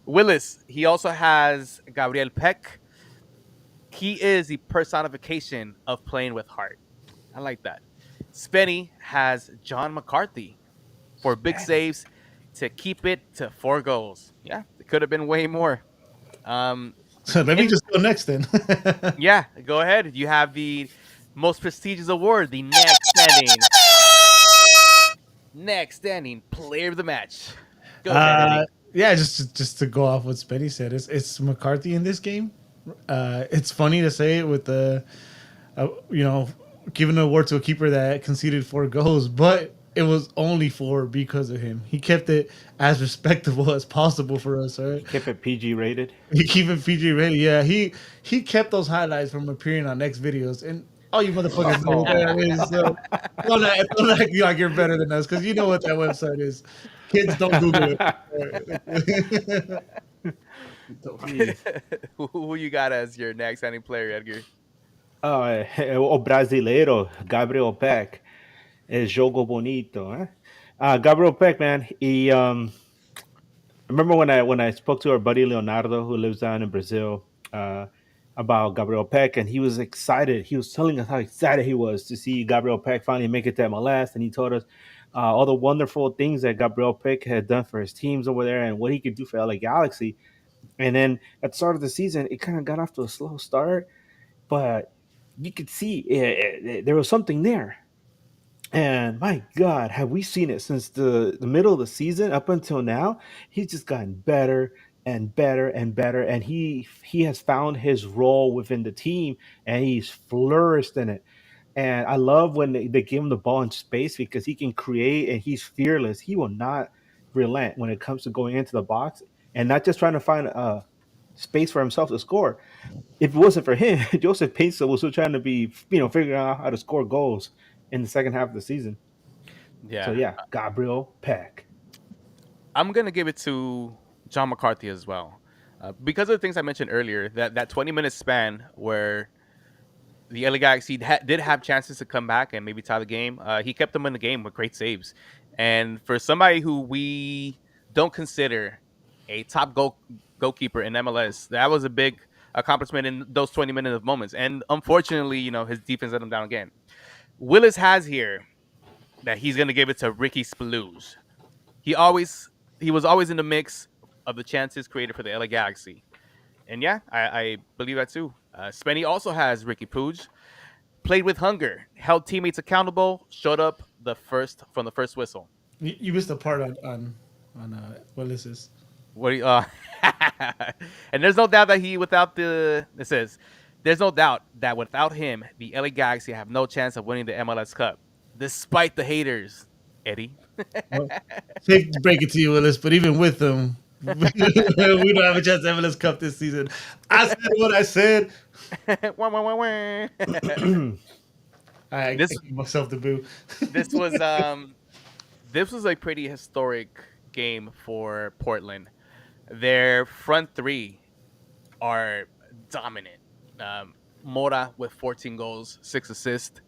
Willis, he also has Gabriel Peck. He is the personification of playing with heart. I like that. Spenny has John McCarthy for big saves to keep it to 4 goals. Yeah, it could have been way more.
So let me just go next then.
Yeah, go ahead. You have the most prestigious award, the next standing player of the match. Go ahead, Eddie.
Yeah, just to go off what Spenny said, it's McCarthy in this game. It's funny to say it with the, giving an award to a keeper that conceded 4 goals, but it was only 4 because of him. He kept it as respectable as possible for us. Right?
Kept it PG rated.
He keep it PG ready. Yeah, he kept those highlights from appearing on next videos, and all you motherfuckers know what that is. So don't act like you're better than us because you know what that website is. Kids don't Google it.
Who you got as your next standing player, Edgar?
O brasileiro, Gabriel Peck. El jogo bonito. Gabriel Peck, man. I remember when I spoke to our buddy Leonardo, who lives down in Brazil, about Gabriel Peck, and he was excited. He was telling us how excited he was to see Gabriel Peck finally make it to MLS, and he told us all the wonderful things that Gabriel Peck had done for his teams over there and what he could do for LA Galaxy. And then at the start of the season, it kind of got off to a slow start. but you could see there was something there. And my God, have we seen it since the middle of the season up until now? He's just gotten better and better and better, and he has found his role within the team, and he's flourished in it. And I love when they give him the ball in space because he can create and he's fearless. He will not relent when it comes to going into the box and not just trying to find space for himself to score. If it wasn't for him, Joseph Pesa was still trying to be, figuring out how to score goals in the second half of the season. So
Yeah,
yeah, Gabriel Peck.
I'm gonna give it to John McCarthy as well, because of the things I mentioned earlier. That 20-minute span where the LA Galaxy did have chances to come back and maybe tie the game. He kept them in the game with great saves. And for somebody who we don't consider a top goalkeeper in MLS, that was a big accomplishment in those 20 minutes of moments. And unfortunately, his defense let him down again. Willis has here that he's gonna give it to Ricky Spalooge. He always he was always in the mix of the chances created for the LA Galaxy. And yeah, I believe that too. Spenny also has Ricky Pooge, played with hunger, held teammates accountable, showed up the first whistle.
You missed the part on Willis's.
What do you, and there's no doubt that it says there's no doubt that without him, the LA Galaxy have no chance of winning the MLS Cup, despite the haters. Eddie,
Well, hate to break it to you, Willis, but even with them, we don't have a chance to MLS Cup this season. I said what I said.
Wah, wah, wah, wah.
I
this
give myself the boo.
this was um this was a pretty historic game for Portland. Their front three are dominant. Mora with 14 goals, 6 assists.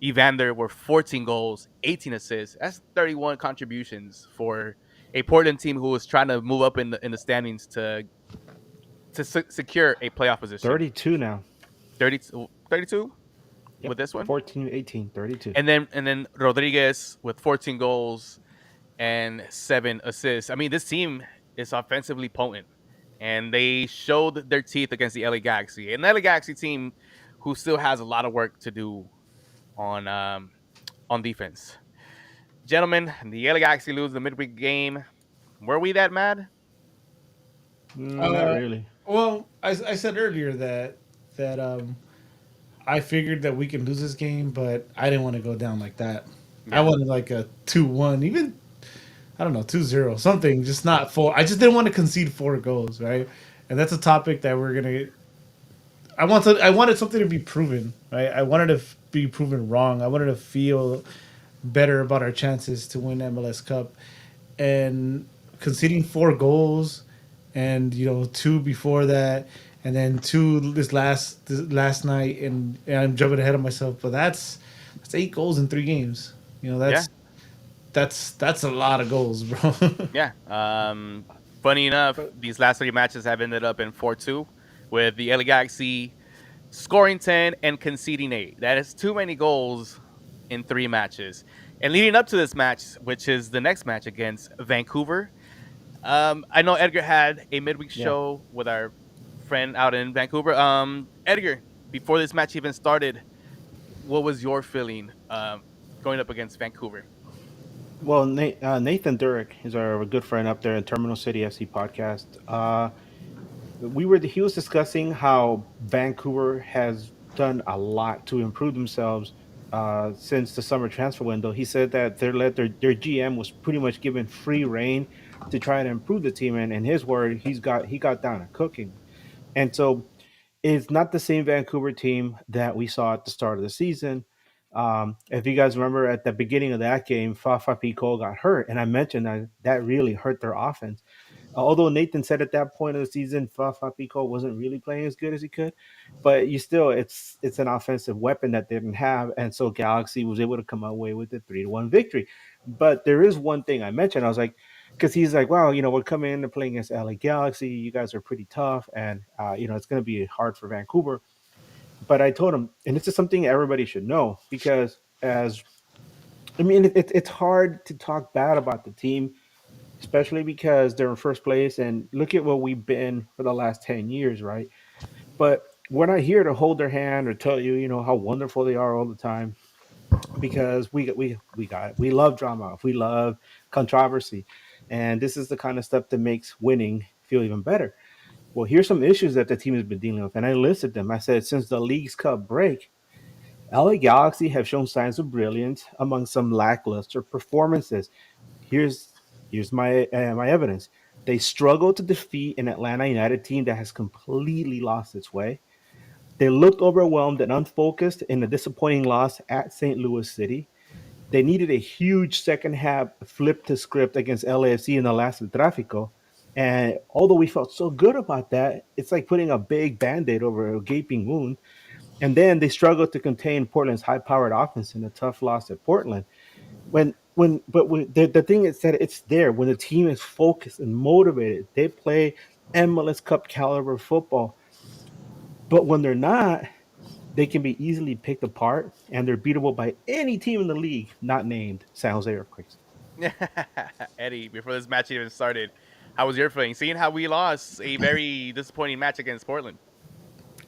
Evander with 14 goals, 18 assists. That's 31 contributions for a Portland team who was trying to move up in the standings to secure a playoff position.
32 now.
32
Yep.
with this one.
14, 18, 32.
And then Rodriguez with 14 goals and 7 assists. I mean, this team is offensively potent, and they showed their teeth against the LA Galaxy, an LA Galaxy team who still has a lot of work to do on on defense. Gentlemen, the LA Galaxy lose the midweek game. Were we that mad?
Not
Uh,
really.
well, I said earlier that I figured that we can lose this game, but I didn't want to go down like that. I
Yeah,
wanted like a 2-1, even I don't know, 2-0, something, just not four. I just didn't want to concede 4 goals, right? And that's a topic that we're gonna. I wanted something to be proven, right? I wanted to be proven wrong. I wanted to feel better about our chances to win MLS Cup, and conceding 4 goals, and two before that, and then two this last night, and I'm jumping ahead of myself, but that's 8 goals in 3 games.
yeah,
That's a lot of goals, bro.
yeah. Funny enough, these last 3 matches have ended up in 4-2, with the LA Galaxy scoring 10 and conceding 8. That is too many goals in 3 matches. And leading up to this match, which is the next match against Vancouver, I know Edgar had a midweek
Yeah.
show with our friend out in Vancouver. Edgar, before this match even started, what was your feeling going up against Vancouver?
Well, Nathan Durek is our good friend up there in Terminal City FC podcast. He was discussing how Vancouver has done a lot to improve themselves since the summer transfer window. He said that their GM was pretty much given free reign to try to improve the team, and in his word, he got down to cooking. And so it's not the same Vancouver team that we saw at the start of the season. If you guys remember at the beginning of that game, Fafa Pico got hurt, and I mentioned that really hurt their offense. Although Nathan said at that point of the season, Fafa Pico wasn't really playing as good as he could, but it's an offensive weapon that they didn't have, and so Galaxy was able to come away with a 3-1 victory. But there is one thing I mentioned. I was like, because he's like, wow, we're coming in and playing against LA Galaxy. You guys are pretty tough, and it's going to be hard for Vancouver. But I told him, and this is something everybody should know, because as I mean, it's hard to talk bad about the team, especially because they're in first place. And look at what we've been for the last 10 years, right? But we're not here to hold their hand or tell you, how wonderful they are all the time, because we love drama, we love controversy, and this is the kind of stuff that makes winning feel even better. Well, here's some issues that the team has been dealing with, and I listed them. I said since the League's Cup break, LA Galaxy have shown signs of brilliance among some lackluster performances. Here's my evidence. They struggled to defeat an Atlanta United team that has completely lost its way. They looked overwhelmed and unfocused in a disappointing loss at St. Louis City. They needed a huge second half flip to script against LAFC in the last El Tráfico. And although we felt so good about that, it's like putting a big band aid over a gaping wound. And then they struggled to contain Portland's high powered offense in a tough loss at Portland. The thing is that it's there when the team is focused and motivated, they play MLS Cup caliber football. But when they're not, they can be easily picked apart, and they're beatable by any team in the league not named San Jose Earthquakes.
Eddie, before this match even started, how was your feeling seeing how we lost a very disappointing match against Portland?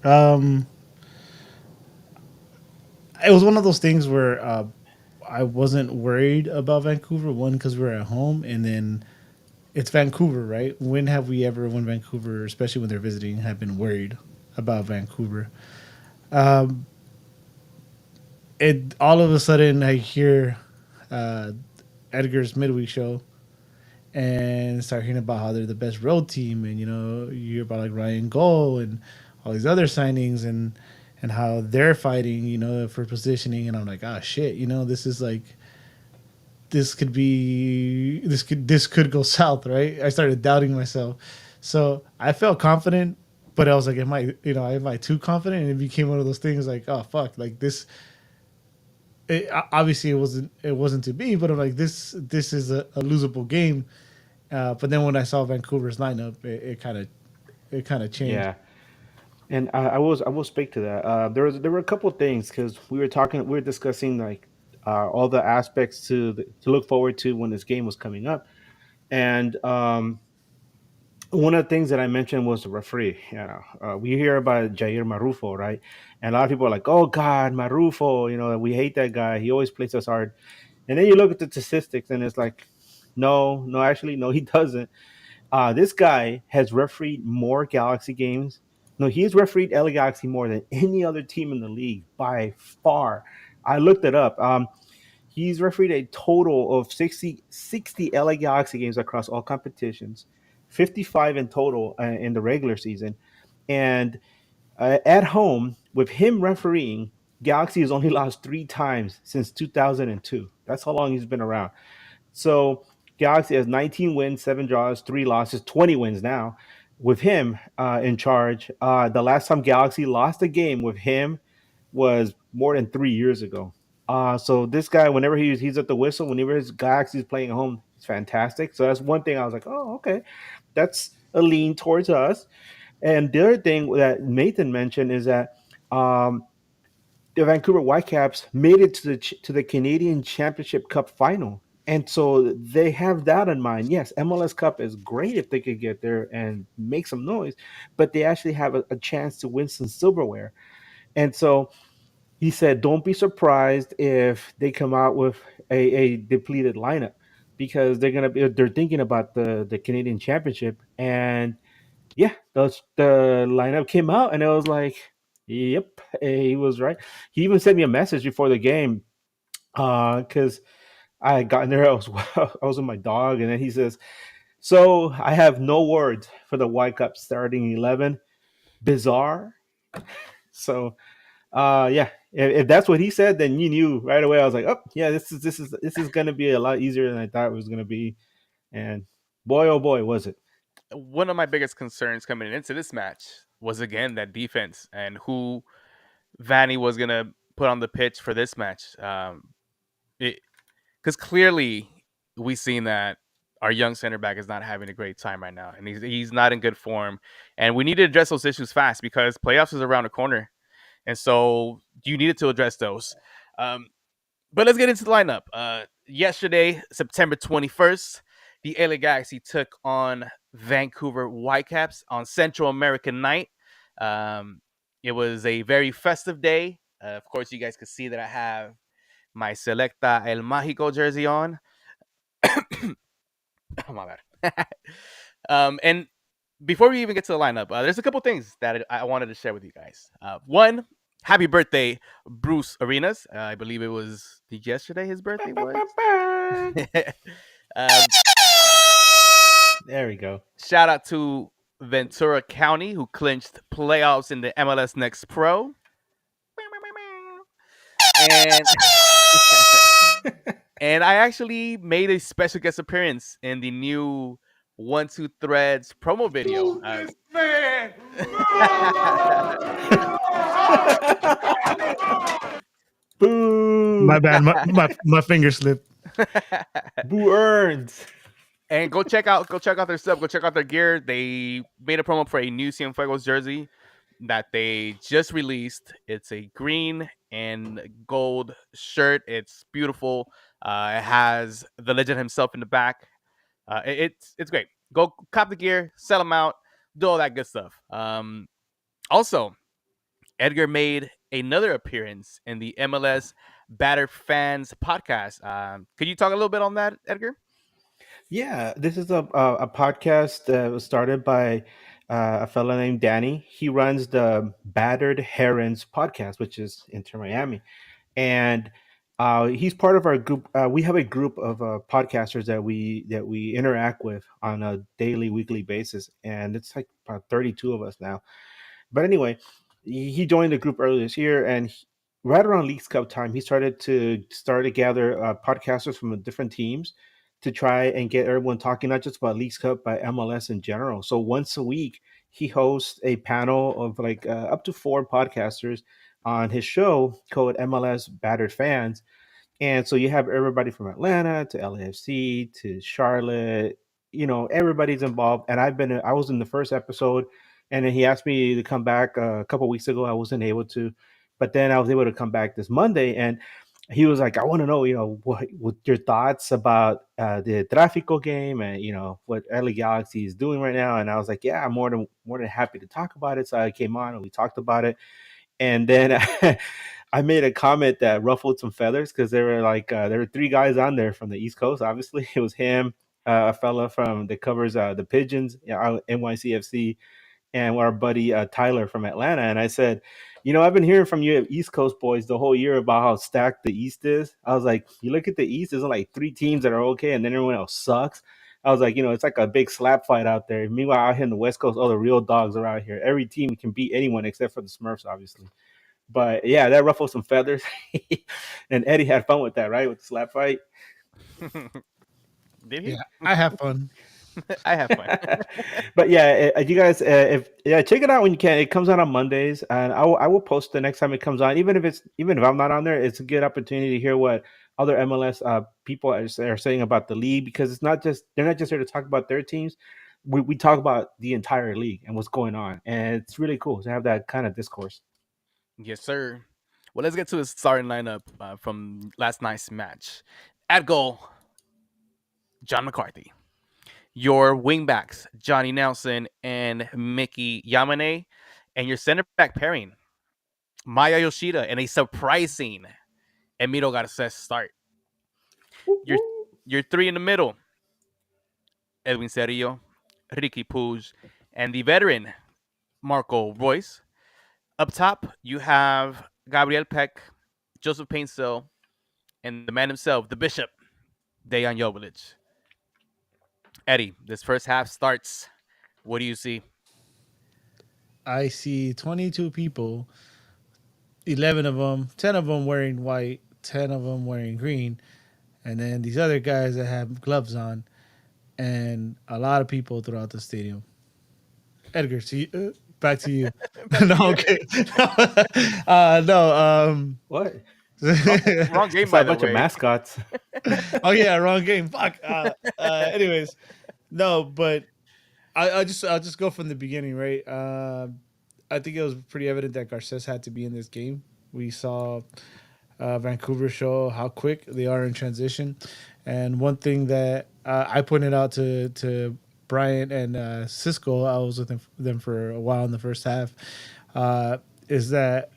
Um, it was one of those things where I wasn't worried about Vancouver. One, because we were at home, and then it's Vancouver, right? When have we ever, when Vancouver, especially when they're visiting, have been worried about Vancouver? It all of a sudden I hear uh, Edgar's midweek show and start hearing about how they're the best road team, and you hear about like Ryan Goal and all these other signings, and how they're fighting, for positioning, and I'm like, ah, shit, this is like this could go south, right? I started doubting myself, so I felt confident, but I was like, am I too confident? And it became one of those things like, oh fuck, like this. Obviously, it wasn't to be, but I'm like, this is a losable game. But then when I saw Vancouver's lineup, it kind of changed.
Yeah, and I will speak to that. There were a couple of things, because we were discussing like all the aspects to look forward to when this game was coming up, and one of the things that I mentioned was the referee. We hear about Jair Marufo, right? And a lot of people are like, "Oh God, Marufo! We hate that guy. He always plays us hard." And then you look at the statistics, and it's like, no, no, actually, no, he doesn't. This guy has refereed more Galaxy games. No, he's refereed LA Galaxy more than any other team in the league by far. I looked it up. He's refereed a total of 60 LA Galaxy games across all competitions, 55 in total in the regular season. And at home, with him refereeing, Galaxy has only lost 3 times since 2002. That's how long he's been around. So Galaxy has 19 wins, 7 draws, 3 losses, 20 wins now with him in charge. The last time Galaxy lost a game with him was more than 3 years ago. So this guy, whenever he's at the whistle, whenever his Galaxy's playing at home, it's fantastic. So that's one thing I was like, oh, okay, that's a lean towards us. And the other thing that Nathan mentioned is that um, the Vancouver Whitecaps made it to the Canadian Championship Cup final, and so they have that in mind. Yes, MLS Cup is great if they could get there and make some noise, but they actually have a chance to win some silverware. And so he said, "Don't be surprised if they come out with a depleted lineup, because they're thinking about the Canadian Championship." And yeah, the lineup came out, and it was like, yep, he was right. He even sent me a message before the game, because I had gotten there. I was with my dog, and then he says, "So I have no words for the White Cup starting 11. Bizarre." So yeah, if that's what he said, then you knew right away. I was like, oh yeah, this is going to be a lot easier than I thought it was going to be, and boy, oh boy, was it.
One of my biggest concerns coming into this match was again that defense and who Vanny was gonna put on the pitch for this match. Because clearly we've seen that our young center back is not having a great time right now, and he's not in good form. And we need to address those issues fast because playoffs is around the corner, and so you needed to address those. Um, but let's get into the lineup. Yesterday, September 21st, the LA Galaxy took on Vancouver Whitecaps on Central American night. Um, It was a very festive day. Of course, you guys could see that I have my Selecta El Mágico jersey on. Oh my bad. And before we even get to the lineup, there's a couple things that I wanted to share with you guys. One, happy birthday, Bruce Arenas. I believe it was yesterday his birthday was. um,
There we go.
Shout out to Ventura County who clinched playoffs in the MLS Next Pro. And and I actually made a special guest appearance in the new 1-2 Threads promo video.
Boo!
My bad. My finger slipped.
Boo earns.
And go check out their stuff. Go check out their gear. They made a promo for a new Cienfuegos jersey that they just released. It's a green and gold shirt. It's beautiful. It has the legend himself in the back. It's great. Go cop the gear, sell them out, do all that good stuff. Also, Edgar made another appearance in the MLS Batter Fans podcast. Could you talk a little bit on that, Edgar?
Yeah, this is a podcast that was started by a fellow named Danny. He runs the Battered Herons podcast, which is Inter Miami, and he's part of our group. We have a group of podcasters that we interact with on a daily, weekly basis, and it's like about 32 of us now. But anyway, he joined the group earlier this year, and right around Leagues Cup time, he started to gather podcasters from the different teams to try and get everyone talking not just about Leagues Cup, but MLS in general. So once a week, he hosts a panel of like up to four podcasters on his show called MLS Battered Fans, and so you have everybody from Atlanta to LAFC to Charlotte. Everybody's involved. And I was in the first episode, and then he asked me to come back a couple weeks ago. I wasn't able to, but then I was able to come back this Monday, and he was like, "I want to know, what your thoughts about the Tráfico game, and what LA Galaxy is doing right now." And I was like, "Yeah, I'm more than happy to talk about it." So I came on and we talked about it, and then I made a comment that ruffled some feathers because there were three guys on there from the East Coast. Obviously, it was him, a fella from that covers the Pigeons, NYCFC, and our buddy Tyler from Atlanta. And I said, I've been hearing from you East Coast boys the whole year about how stacked the East is. I was like, you look at the East, there's like three teams that are okay, and then everyone else sucks. I was like, it's like a big slap fight out there. Meanwhile, out here in the West Coast, all the real dogs are out here. Every team can beat anyone except for the Smurfs, obviously. But yeah, that ruffled some feathers. And Eddie had fun with that, right? With the slap fight.
Did he?
Yeah, I have fun.
I have fun.
But yeah, you guys, check it out when you can. It comes out on Mondays, and I will post the next time it comes on. Even if I'm not on there, it's a good opportunity to hear what other MLS people are saying about the league, because they're not just here to talk about their teams. We talk about the entire league and what's going on, and it's really cool to have that kind of discourse.
Yes, sir. Well, let's get to the starting lineup from last night's match. At goal, John McCarthy. Your wingbacks, Johnny Nelson and Mickey Yamane. And your center back pairing, Maya Yoshida, and a surprising Emiro Garces start. Your three in the middle, Edwin Cerillo, Ricky Puig, and the veteran, Marco Royce. Up top, you have Gabriel Peck, Joseph Painstill, and the man himself, the bishop, Dejan Jovic. Eddie, this first half starts. What do you see?
I see 22 people, 11 of them, 10 of them wearing white, 10 of them wearing green, and then these other guys that have gloves on, and a lot of people throughout the stadium. Edgar, back to you. No, okay. No.
What?
Wrong game,
It's
by
like a
the
bunch of
way.
mascots.
Oh yeah, wrong game. Fuck. Anyways, no, but I'll just go from the beginning, right? I think it was pretty evident that Garces had to be in this game. We saw Vancouver show how quick they are in transition, and one thing that I pointed out to Brian and Cisco, I was with them for a while in the first half, is that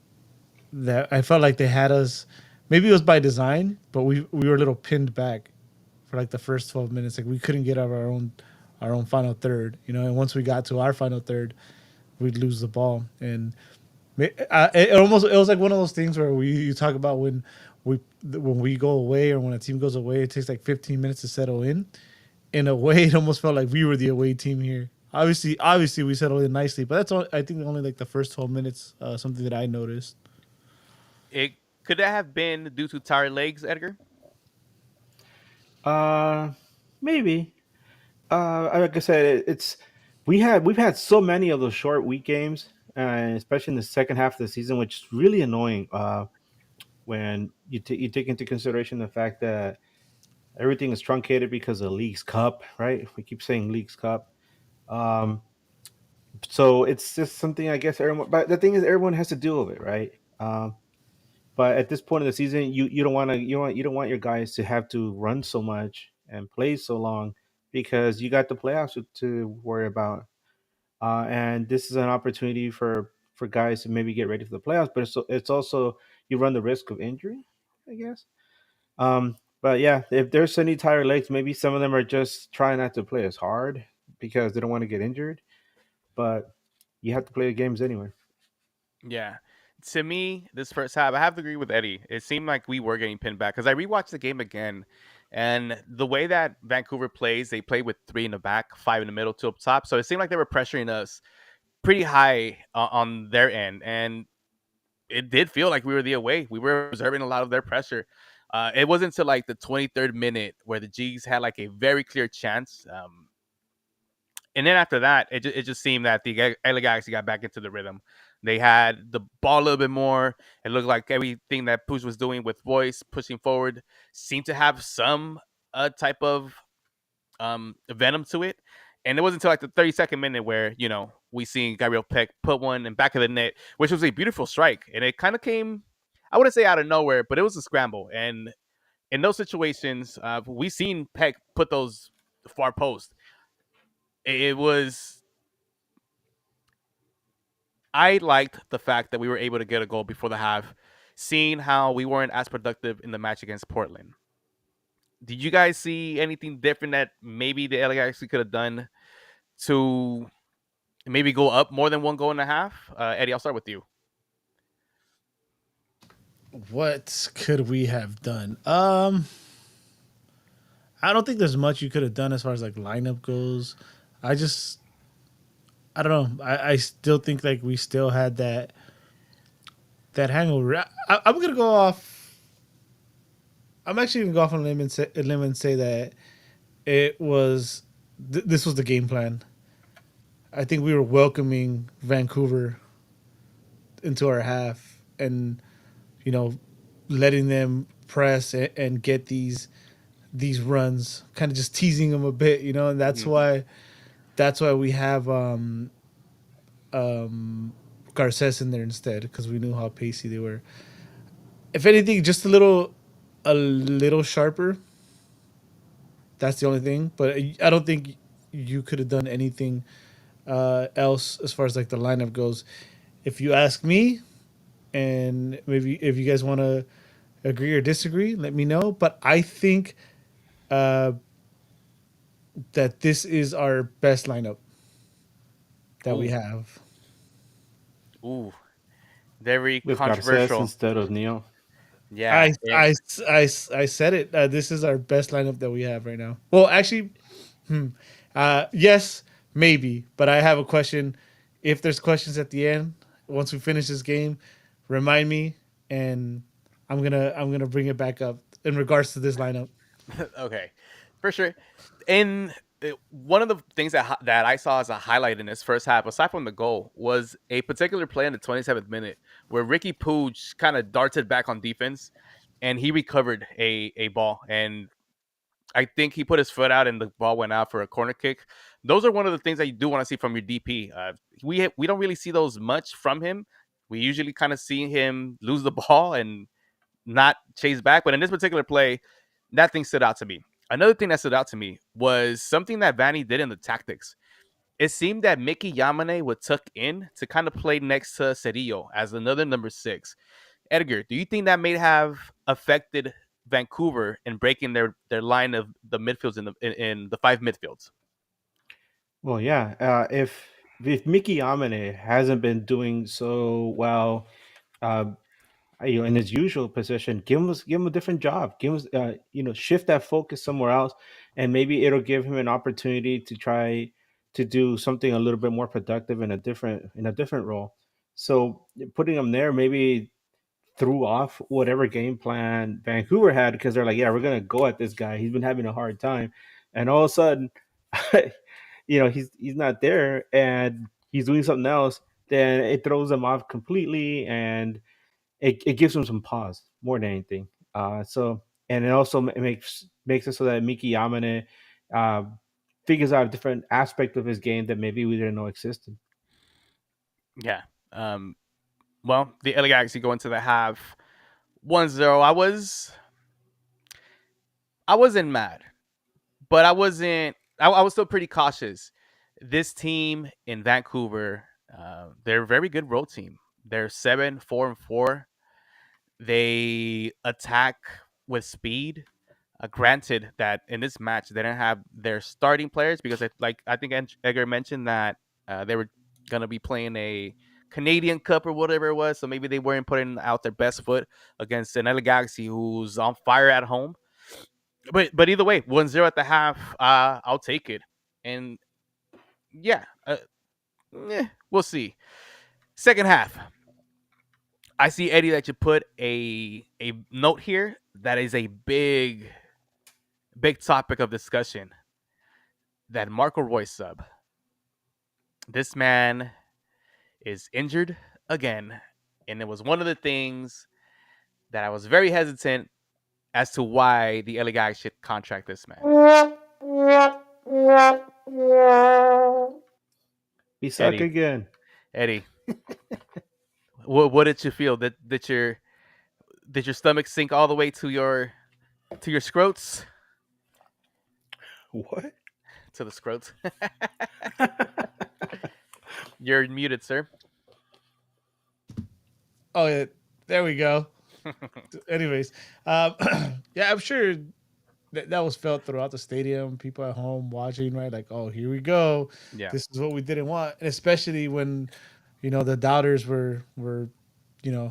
I felt like they had us. Maybe it was by design, but we were a little pinned back for like the first 12 minutes. Like we couldn't get out of our own final third, And once we got to our final third, we'd lose the ball, and it was like one of those things where you talk about when we go away or when a team goes away, it takes like 15 minutes to settle in. In a way, it almost felt like we were the away team here. Obviously, we settled in nicely, but that's all. I think only like the first 12 minutes. Something that I noticed.
It could that have been due to tired legs, Edgar?
Uh, maybe. Like I said, it's we've had so many of those short week games, especially in the second half of the season, which is really annoying. When you take into consideration the fact that everything is truncated because of League's Cup, right? We keep saying League's Cup. Um, so it's just something I guess everyone. But the thing is, everyone has to deal with it, right? But at this point in the season, you don't want to you don't want your guys to have to run so much and play so long because you got the playoffs to worry about. And this is an opportunity for guys to maybe get ready for the playoffs, but it's also you run the risk of injury, I guess. But yeah, if there's any tired legs, maybe some of them are just trying not to play as hard because they don't want to get injured. But you have to play the games anyway.
Yeah. To me, this first half, I have to agree with Eddie. It seemed like we were getting pinned back because I rewatched the game again, and the way that Vancouver plays, they play with three in the back, five in the middle, two up top. So it seemed like they were pressuring us pretty high on their end, and it did feel like we were the away. We were observing a lot of their pressure. It wasn't until like the 23rd minute where the G's had like a very clear chance. And then after that, it just seemed that the LA Galaxy got back into the rhythm. They had the ball a little bit more. It looked like everything that Puig was doing with voice, pushing forward, seemed to have some type of venom to it. And it wasn't until like the 32nd minute where, we seen Gabriel Peck put one in back of the net, which was a beautiful strike. And it kind of came, I wouldn't say out of nowhere, but it was a scramble. And in those situations, we seen Peck put those far post. It was I liked the fact that we were able to get a goal before the half, seeing how we weren't as productive in the match against Portland. Did you guys see anything different that maybe the LA actually could have done to maybe go up more than one goal and a half? Eddie, I'll start with you.
What could we have done? I don't think there's much you could have done as far as like lineup goes. I just, I don't know. I still think like we still had that hangover. I'm gonna go off. I'm actually gonna go off on a limb and say that it was this was the game plan. I think we were welcoming Vancouver into our half and you know letting them press and get these runs, kind of just teasing them a bit, and that's why we have Garces in there instead because we knew how pacey they were. If anything, just a little sharper. That's the only thing. But I don't think you could have done anything else as far as like the lineup goes. If you ask me, and maybe if you guys want to agree or disagree, let me know. But I think uh, that this is our best lineup that we
Ooh,
have.
ooh, very
With Garces
controversial.
instead of Neil.
Yeah,
I I, I said it. This is our best lineup that we have right now. Well, actually, yes, maybe. But I have a question. If there's questions at the end, once we finish this game, remind me, and I'm gonna bring it back up in regards to this lineup.
okay, for sure. And one of the things that I saw as a highlight in this first half, aside from the goal, was a particular play in the 27th minute where Ricky Puig kind of darted back on defense, and he recovered a ball, and I think he put his foot out, and the ball went out for a corner kick. Those are one of the things that you do want to see from your DP. We don't really see those much from him. We usually kind of see him lose the ball and not chase back. But in this particular play, that thing stood out to me. Another thing that stood out to me was something that Vanny did in the tactics. it seemed that Mickey Yamane would tuck in to kind of play next to Cerillo as another number 6. Edgar, do you think that may have affected Vancouver in breaking their line of the midfields in the 5 midfields?
Well, yeah. If Mickey Amane hasn't been doing so well, uh, in his usual position, give him a different job. Give him shift that focus somewhere else, and maybe it'll give him an opportunity to try to do something a little bit more productive in a different role. So putting him there maybe threw off whatever game plan Vancouver had, because they're like, yeah, we're gonna go at this guy. He's been having a hard time, and all of a sudden, he's not there and he's doing something else. Then it throws him off completely, and it gives him some pause more than anything. And it also makes it so that Miki Yamane uh, figures out a different aspect of his game that maybe we didn't know existed.
Yeah. Well, the LA Galaxy go into the half 1-0. I wasn't mad, but I was still pretty cautious. This team in Vancouver, they're a very good road team. They're 7-4-4. They attack with speed. Granted that in this match they didn't have their starting players because I think Edgar mentioned that they were gonna be playing a Canadian Cup or whatever it was, so maybe they weren't putting out their best foot against an LA Galaxy who's on fire at home. But either way, 1-0 at the half, I'll take it. And yeah, we'll see. Second half, I see Eddie that you put a note here that is a big topic of discussion. That Marco Royce sub. This man is injured again, and it was one of the things that I was very hesitant as to why the LA guy should contract this man.
He suck
Eddie,
again.
Eddie, what did you feel? Did your stomach sink all the way to your scrotes?
What?
To the scrotes. You're muted, sir.
Oh yeah, there we go. Anyways, yeah, I'm sure that was felt throughout the stadium. People at home watching, right? Like, oh, here we go.
Yeah.
This is what we didn't want, and especially when the doubters were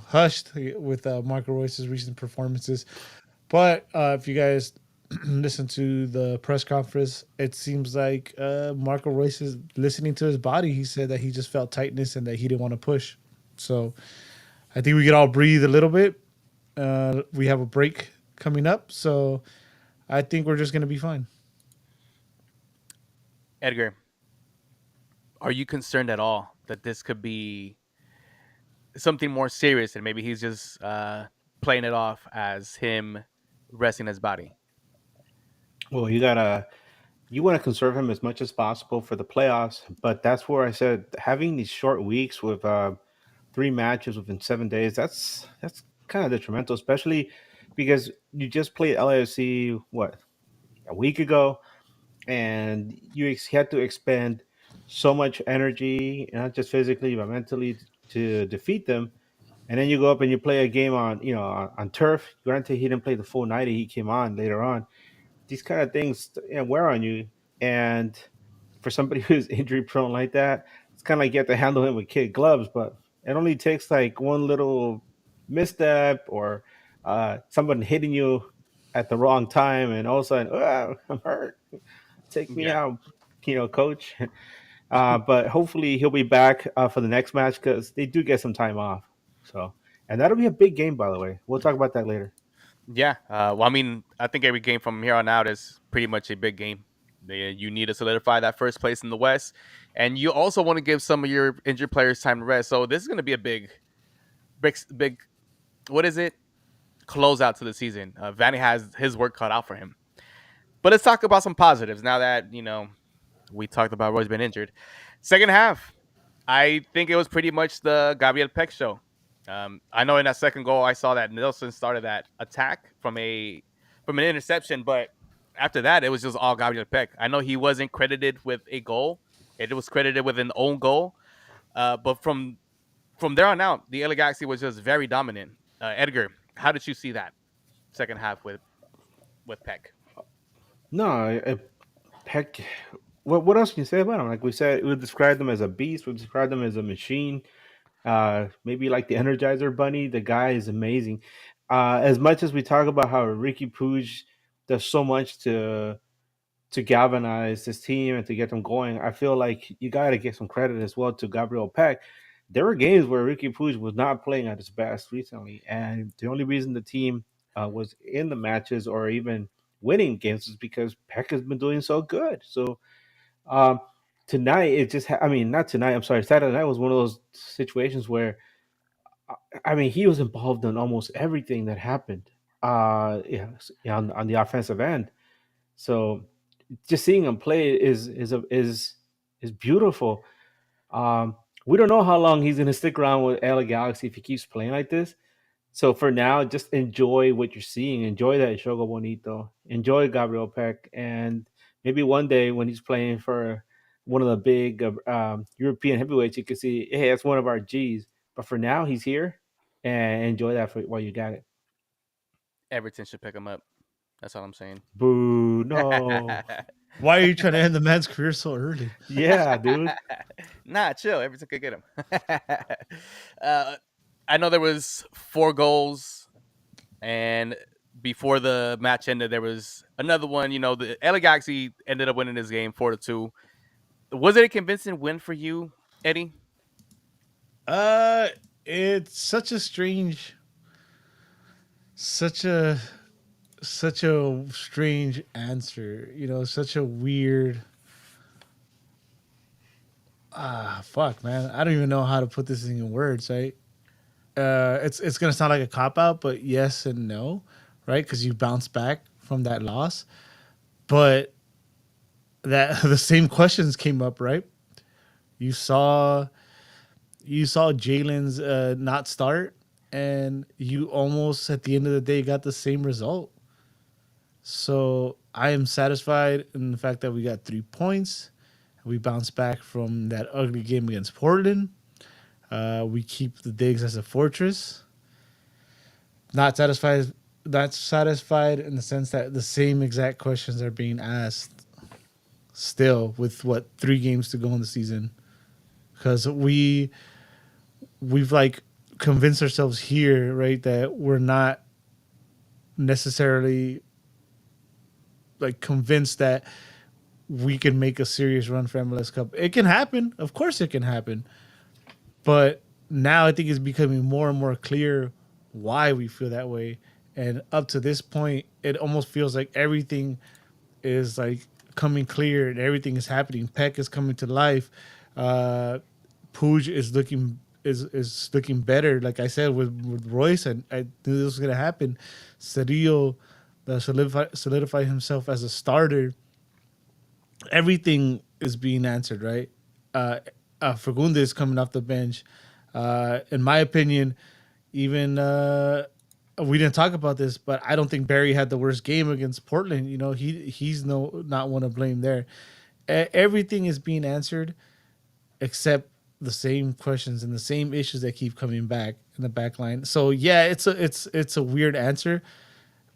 hushed with Marco Royce's recent performances. But if you guys listen to the press conference, it seems like Marco Royce is listening to his body. He said that he just felt tightness and that he didn't want to push. So I think we could all breathe a little bit. We have a break coming up, so I think we're just going to be fine.
Edgar, are you concerned at all that this could be something more serious and maybe he's just playing it off as him resting his body?
Well, you want to conserve him as much as possible for the playoffs, but that's where I said having these short weeks with 3 matches within 7 days, that's kind of detrimental, especially because you just played LAFC a week ago, and had to expend so much energy, not just physically but mentally, to defeat them. And then you go up and you play a game on turf. Granted, he didn't play the full 90; he came on later on. These kind of things wear on you, and for somebody who's injury prone like that, it's kind of like you have to handle him with kid gloves. But it only takes like one little misstep or someone hitting you at the wrong time, and all of a sudden, oh, I'm hurt. Take me
Yeah.
out, coach. But hopefully he'll be back for the next match because they do get some time off. So, and that'll be a big game, by the way. We'll talk about that later.
Yeah. Well, I mean, I think every game from here on out is pretty much a big game. You need to solidify that first place in the West, and you also want to give some of your injured players time to rest. So this is going to be a big. What is it? Closeout to the season. Vanny has his work cut out for him. But let's talk about some positives now that we talked about Roy's been injured. Second half, I think it was pretty much the Gabriel Peck show. I know in that second goal, I saw that Nelson started that attack from an interception, but after that, it was just all Gabriel Peck. I know he wasn't credited with a goal, It was credited with an own goal. But from there on out, the LA Galaxy was just very dominant. Edgar, how did you see that second half with Peck?
No, Peck. What else can you say about him? Like we said, we described him as a beast. We described him as a machine. Maybe like the Energizer Bunny. The guy is amazing. As much as we talk about how Ricky Puig does so much to galvanize this team and to get them going, I feel like you got to give some credit as well to Gabriel Peck. There were games where Ricky Puig was not playing at his best recently, and the only reason the team was in the matches or even winning games is because Peck has been doing so good. So um, tonight, I mean, not tonight. I'm sorry. Saturday night was one of those situations where, I mean, he was involved in almost everything that happened. Yeah, on the offensive end. So just seeing him play is beautiful. Um, we don't know how long he's going to stick around with LA Galaxy if he keeps playing like this. So for now, just enjoy what you're seeing. Enjoy that Shogo Bonito. Enjoy Gabriel Peck, and maybe one day when he's playing for one of the big European heavyweights, you can see, hey, that's one of our G's. But for now, he's here, and enjoy that while you got it.
Everton should pick him up. That's all I'm saying.
Boo! No.
Why are you trying to end the man's career so early?
Yeah, dude.
Nah, chill. Everton could get him. uh, I know there was 4 goals, and before the match ended, there was another one. You know, the LA Galaxy ended up winning this game 4-2. Was it a convincing win for you, Eddie?
Uh, it's such a strange, such a such a strange answer. You know, such a weird. Fuck, man. I don't even know how to put this in words. Right? It's gonna sound like a cop out, but yes and no, right? Because you bounce back from that loss, but that the same questions came up, right? You saw Jalen's not start, and you almost at the end of the day got the same result. So I am satisfied in the fact that we got 3 points. We bounced back from that ugly game against Portland. We keep the digs as a fortress. Not satisfied. Not satisfied in the sense that the same exact questions are being asked still with what 3 games to go in the season, because we've like convinced ourselves here, right, that we're not necessarily like convinced that we can make a serious run for MLS Cup. It can happen, of course, it can happen, but now I think it's becoming more and more clear why we feel that way. And up to this point, it almost feels like everything is like coming clear and everything is happening. Peck is coming to life. Uh, Puig is looking better. Like I said with Royce, and I knew this was gonna happen. Cedillo solidify himself as a starter. Everything is being answered, right? Fagundes coming off the bench. In my opinion, even we didn't talk about this, but I don't think Barry had the worst game against Portland. You know, he's not one to blame there. Everything is being answered except the same questions and the same issues that keep coming back in the back line. So yeah, it's a weird answer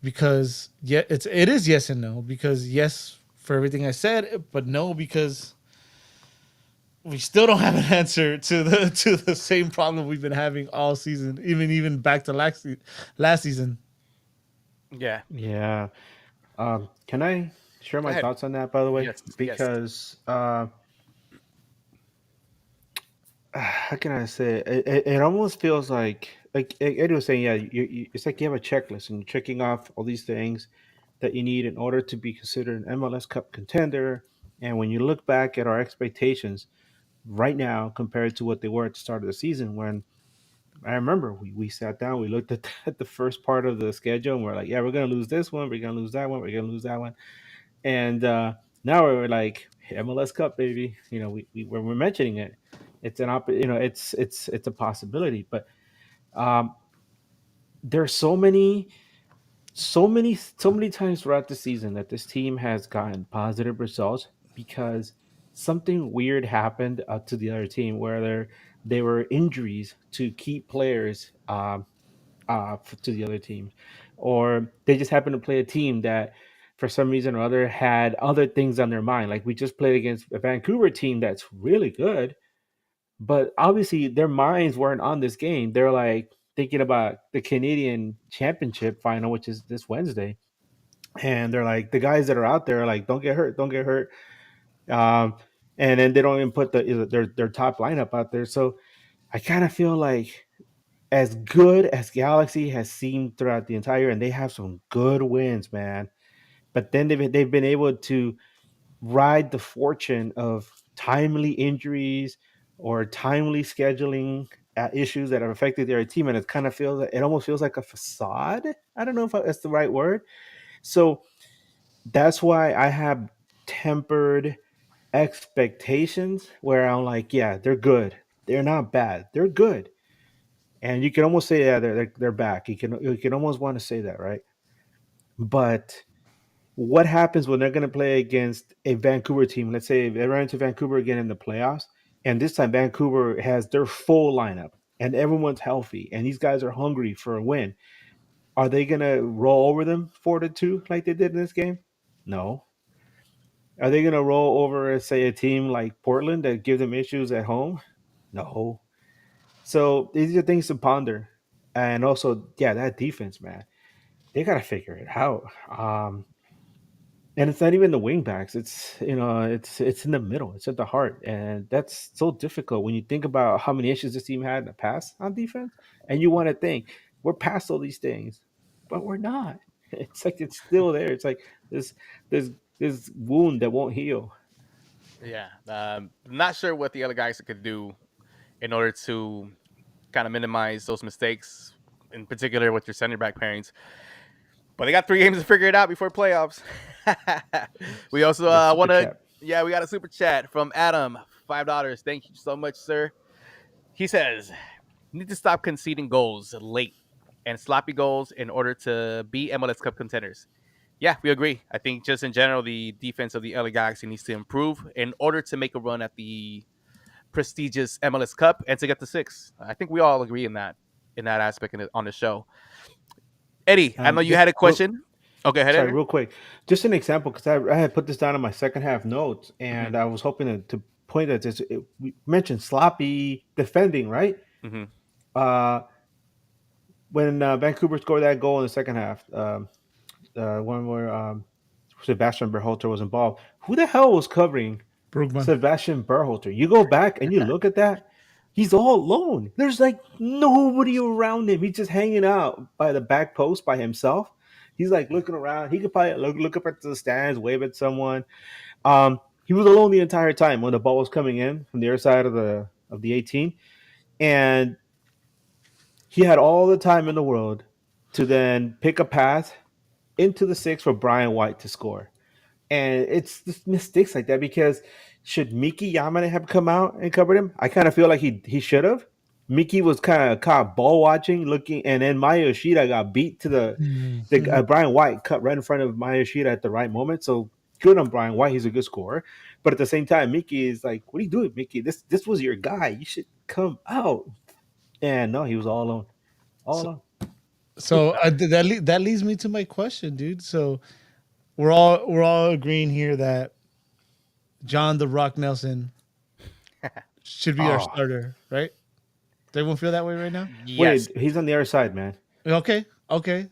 because yeah, it is yes and no, because yes for everything I said, but no because we still don't have an answer to the same problem we've been having all season, even back to last season.
Yeah.
Yeah. Can I share
Go
my
ahead.
thoughts on that, by the way?
Yes. Yes.
Because how can I say it almost feels like Eddie was saying, yeah, it's like you have a checklist and you're checking off all these things that you need in order to be considered an MLS Cup contender. And when you look back at our expectations right now compared to what they were at the start of the season, when I remember we sat down, we looked at at the first part of the schedule, and we're like, yeah, we're gonna lose this one, we're gonna lose that one, we're gonna lose that one, and now we're like MLS Cup, baby. You know, when we're mentioning it, it's you know, it's a possibility, but um, there's so many times throughout the season that this team has gotten positive results because something weird happened to the other team where they were injuries to key players to the other team, or they just happened to play a team that, for some reason or other, had other things on their mind. Like we just played against a Vancouver team that's really good, but obviously their minds weren't on this game. They're like thinking about the Canadian Championship final, which is this Wednesday, and they're like the guys that are out there are like, don't get hurt, don't get hurt. Um, and then they don't even put their top lineup out there. So I kind of feel like as good as Galaxy has seemed throughout the entire, and they have some good wins, man. But then they've been able to ride the fortune of timely injuries or timely scheduling issues that have affected their team, and it almost feels like a facade. I don't know if that's the right word. So that's why I have tempered expectations where I'm like, yeah, they're good. They're not bad. They're good. And you can almost say, yeah, they're back. You can almost want to say that, right? But what happens when they're going to play against a Vancouver team? Let's say they run into Vancouver again in the playoffs, and this time Vancouver has their full lineup and everyone's healthy, and these guys are hungry for a win. Are they going to roll over them 4-2 like they did in this game? No. Are they going to roll over, say, a team like Portland that give them issues at home? No. So these are things to ponder. And also, yeah, that defense, man, they got to figure it out. And it's not even the wing backs. It's in the middle. It's at the heart, and that's so difficult when you think about how many issues this team had in the past on defense. And you want to think we're past all these things, but we're not. It's like it's still there. It's like this this this wound that won't heal.
Yeah. Not sure what the other guys could do in order to kind of minimize those mistakes, in particular with your center back pairings. But they got 3 games to figure it out before playoffs. We also
The super
want to,
chat.
yeah, we got a super chat from Adam, $5. Thank you so much, sir. He says, "Need to stop conceding goals late and sloppy goals in order to be MLS Cup contenders." Yeah, we agree. I think just in general, the defense of the LA Galaxy needs to improve in order to make a run at the prestigious MLS Cup and to get to 6. I think we all agree in that aspect on the show. Eddie, I know you
Just
had a question. Okay, ahead,
sorry,
Edgar.
real quick, just an example because I had put this down in my second half notes,
Mm-hmm.
and I was hoping to point at this. We mentioned sloppy defending, right?
Mm-hmm.
Uh, when Vancouver scored that goal in the second half, one where Sebastian Berhalter was involved. Who the hell was covering
Brugman.
Sebastian Berhalter? You go back and you look at that. He's all alone. There's like nobody around him. He's just hanging out by the back post by himself. He's like looking around. He could probably look up at the stands, wave at someone. He was alone the entire time when the ball was coming in from the other side of the 18, and he had all the time in the world to then pick a path into the six for Brian White to score. And it's just mistakes like that because should Miki Yamane have come out and covered him? I kind of feel like he should have. Miki was kind of caught ball watching, looking, and then Maya Yoshida got beat to the Brian White cut right in front of Maya Yoshida at the right moment. So good on Brian White, he's a good scorer. But at the same time, Miki is like, "What are you doing, Miki? This was your guy. You should come out." And no, he was all alone, all
So,
alone.
that leads me to my question, dude. So we're all agreeing here that John the Rock Nelson should be our
Oh,
starter, right? Does everyone feel that way right now?
Yes.
wait, he's on the other side, man.
Okay.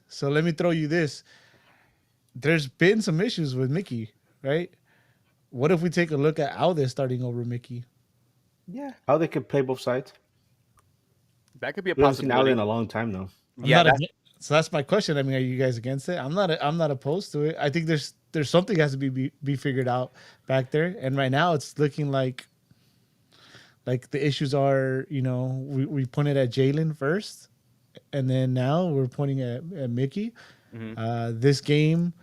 So let me throw you this. There's been some issues with Mickey, right? What if we take a look at how they're starting over Mickey?
Yeah, how they could play both sides.
That could be a
We haven't seen Ali
possibility.
in a long time, though.
I'm
Yeah,
not.
that's
So that's my question. I mean, are you guys against it? I'm not opposed to it. I think there's something has to be figured out back there. And right now, it's looking like the issues are. We pointed at Jalen first, and then now we're pointing at Mickey.
mhm.
This game,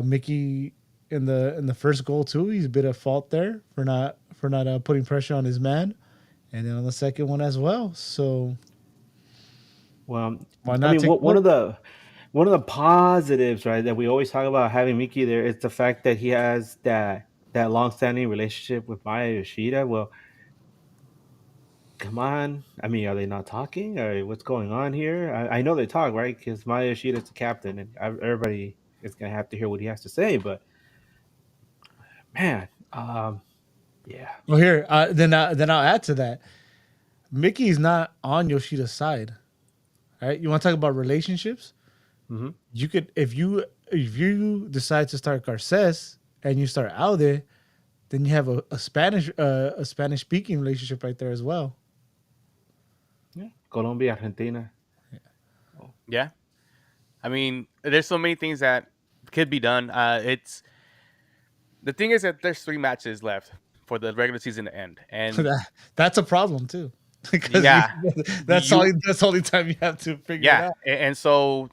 Mickey in the first goal too. He's a bit of fault there for not putting pressure on his man, and then on the second one as well. So
Well,
why
I
not
mean,
take
one of the positives, right, that we always talk about having Mickey there is the fact that he has that long-standing relationship with Maya Yoshida. Well, come on. I mean, are they not talking? Or what's going on here? I know they talk, right? Because Maya Yoshida is the captain, and everybody is gonna have to hear what he has to say. But man, yeah,
Well, here, then I'll add to that. Mickey's not on Yoshida's side. Right? You want to talk about relationships?
hmm
You could if you decide to start Garces and you start Alde, then you have a Spanish speaking relationship right there as well.
yeah. Colombia, Argentina.
Yeah. I mean, there's so many things that could be done. It's the thing is that there's 3 matches left for the regular season to end, and
That's a problem too, because
yeah, you
that's the only time you have to figure it
yeah,
out.
and so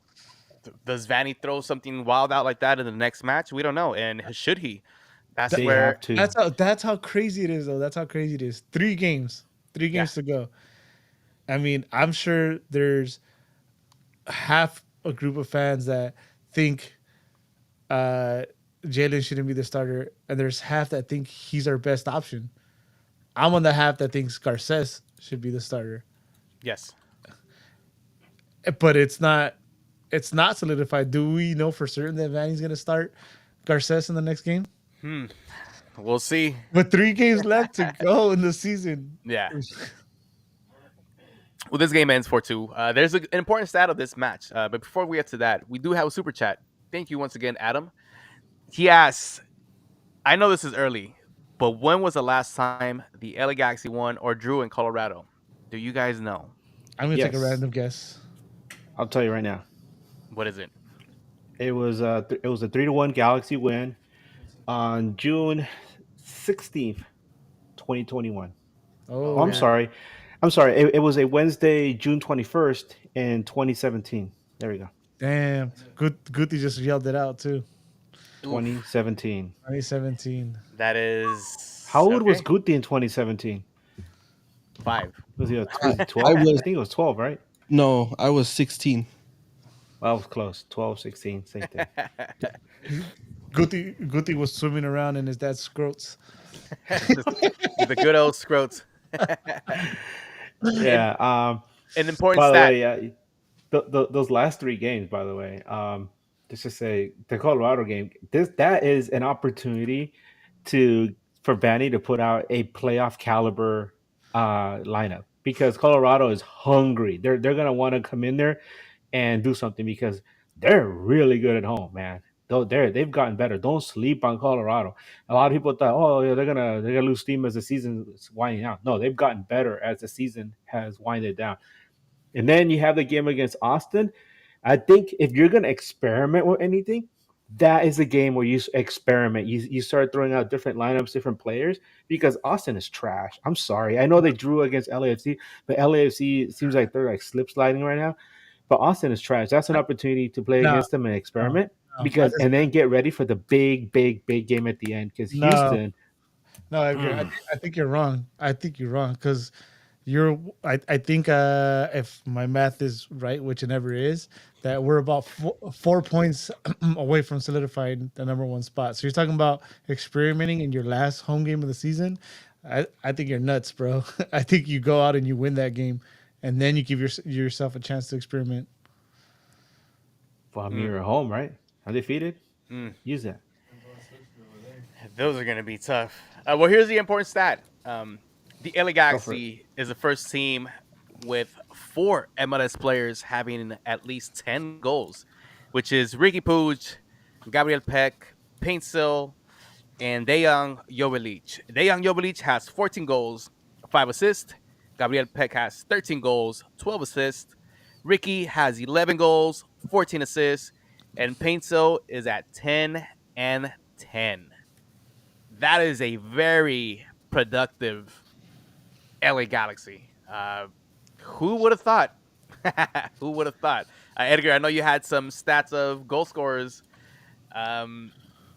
does Vanny throw something wild out like that in the next match? We don't know, and should he? That's
They
where
have to.
That's how crazy it is, though. That's how crazy it is. Three
yeah,
games to go. I mean, I'm sure there's half a group of fans that think uh, Jalen shouldn't be the starter, and there's half that think he's our best option. I'm on the half that thinks Garces should be the starter,
yes.
but it's not solidified. Do we know for certain that Vanny's going to start Garces in the next game?
Hmm. We'll see.
With 3 games left to go in the season.
Yeah. Well, this game ends 4-2. There's an important stat of this match. But before we get to that, we do have a super chat. Thank you once again, Adam. He asks, I know this is early, but when was the last time the LA Galaxy won or drew in Colorado? Do you guys know?
I'm going to take a
Yes,
random guess.
I'll tell you right now.
What is it?
It was a 3-1 Galaxy win on June 16th, 2021. Oh,
Oh,
I'm
Yeah.
sorry. I'm sorry. It was a Wednesday, June 21st in 2017. There we go.
damn. Guti just yelled it out, too.
Oof.
2017.
2017.
That is
How old was
okay.
Guti in 2017?
5.
Was he
I
12? I
was
think it was 12, right?
no, I was 16.
Well, I was close. 12, 16, same thing.
Guti was swimming around in his dad's scrotes.
The good old scrotes. and
Yeah.
an important
By the
stat.
way, yeah, those last 3 games, by the way, let's just say the Colorado game. That is an opportunity to for Vanny to put out a playoff caliber lineup because Colorado is hungry. They're gonna want to come in there and do something because they're really good at home, man. Though they've gotten better. Don't sleep on Colorado. A lot of people thought, oh yeah, they're gonna lose steam as the season's winding down. No, they've gotten better as the season has winded down. And then you have the game against Austin. I think if you're going to experiment with anything, that is a game where you experiment. You start throwing out different lineups, different players, because Austin is trash. I'm sorry. I know they drew against LAFC, but LAFC seems like they're like slip sliding right now. But Austin is trash. That's an opportunity to play
No,
against them and
no,
experiment
no. I
because
just
and then get ready for the big, big, big game at the end. Because
no,
Houston,
no, Edgar.
mm,
I think you're wrong. I think you're wrong because I think if my math is right, which it never is, that we're about 4 points away from solidifying the number one spot. So you're talking about experimenting in your last home game of the season. I think you're nuts, bro. I think you go out and you win that game, and then you give yourself a chance to experiment.
well, I mean,
Mm,
you're at home, right? Undefeated.
mm.
Use that.
Those are going to be tough. Well, here's the important stat. The LA
Go for it.
Galaxy is the first team with 4 MLS players having at least 10 goals, which is Ricky Puig, Gabriel Peck, Paintsill, and Dejan Joveljic. Dejan Joveljic has 14 goals, 5 assists. Gabriel Peck has 13 goals, 12 assists. Ricky has 11 goals, 14 assists. And Paintsill is at 10 and 10. That is a very productive LA Galaxy. Who would have thought? Who would have thought? Edgar, I know you had some stats of goal scorers um,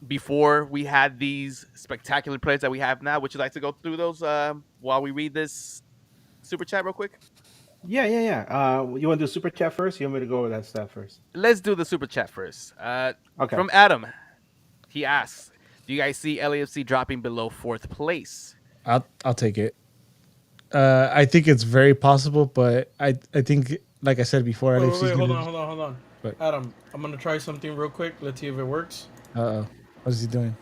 before we had these spectacular plays that we have now. Would you like to go through those while we read this super chat real quick?
Yeah, yeah, yeah. You want to do super chat first? You want me to go over that stuff first?
Let's do the super chat first.
Okay.
From Adam, he asks, Do you guys see LAFC dropping below 4th place?
I'll take it. I think it's very possible, but I think, like I said before,
Wait,
LAFC
wait,
is
wait,
gonna.
hold on.
But
Adam, I'm gonna try something real quick. Let's see if it works.
oh, what is he doing?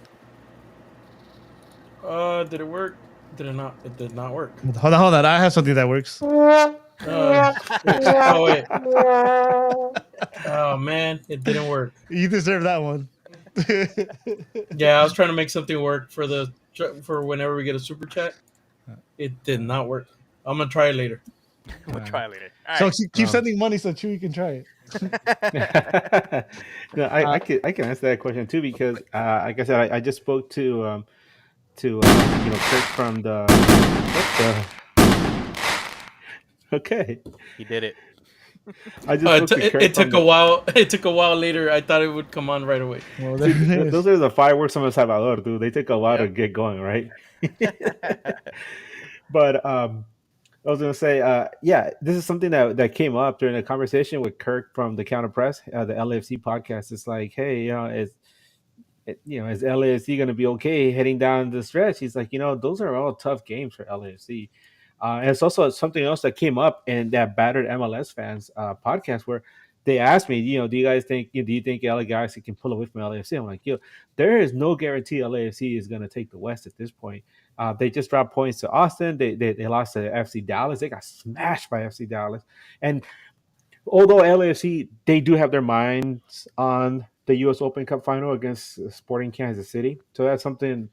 Did it work? Did it not? It did not work.
Hold on. I have something that works.
Oh wait. Oh man, it didn't work.
You deserve that one.
Yeah, I was trying to make something work for whenever we get a super chat. It did not work. I'm gonna try it later.
We'll try later. All
So
right.
keep sending money so Chewy can try it.
No, I can answer that question too because, like I said, I just spoke to Chris from the okay.
He did it.
I just spoke to Kirk
It took
from
a while. It took a while later. I thought it would come on right away.
Well, there it is.
those are the fireworks from El Salvador, dude. They take a while to
Yep.
get going, right? But I was gonna say, yeah, this is something that came up during a conversation with Kirk from the Counter Press, the LAFC podcast. It's like, hey, is LAFC going to be okay heading down the stretch? He's like, those are all tough games for LAFC. And it's also something else that came up in that battered MLS fans podcast where they asked me, do you guys think, do you think LA Galaxy can pull away from LAFC? I'm like, there is no guarantee LAFC is going to take the West at this point. They just dropped points to Austin. They lost to FC Dallas. They got smashed by FC Dallas. And although LAFC, they do have their minds on the U.S. Open Cup final against Sporting Kansas City. So that's something,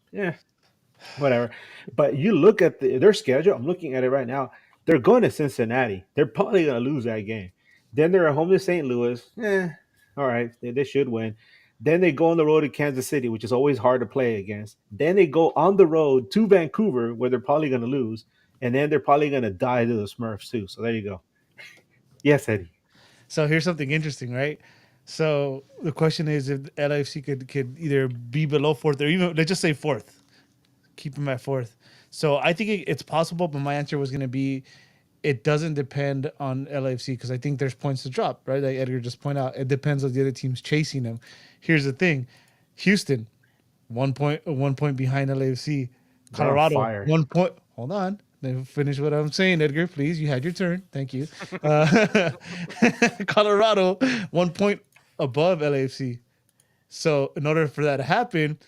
whatever. But you look at their schedule. I'm looking at it right now. They're going to Cincinnati. They're probably going to lose that game. Then they're at home to St. Louis. All right. They should win. Then they go on the road to Kansas City, which is always hard to play against. Then they go on the road to Vancouver, where they're probably going to lose. And then they're probably going to die to the Smurfs, too. So there you go. Yes, Eddie.
So here's something interesting, right? So the question is if LAFC could either be below fourth or even, let's just say fourth, keep them at fourth. So I think it's possible, but my answer was going to be it doesn't depend on LAFC because I think there's points to drop, right? Like Edgar just pointed out, it depends on the other teams chasing them. Here's the thing: Houston, 1 point behind LAFC. Colorado,
fire.
1 point. Hold on. Let me finish what I'm saying, Edgar. Please, you had your turn. Thank you. Colorado, 1 point above LAFC. So in order for that to happen,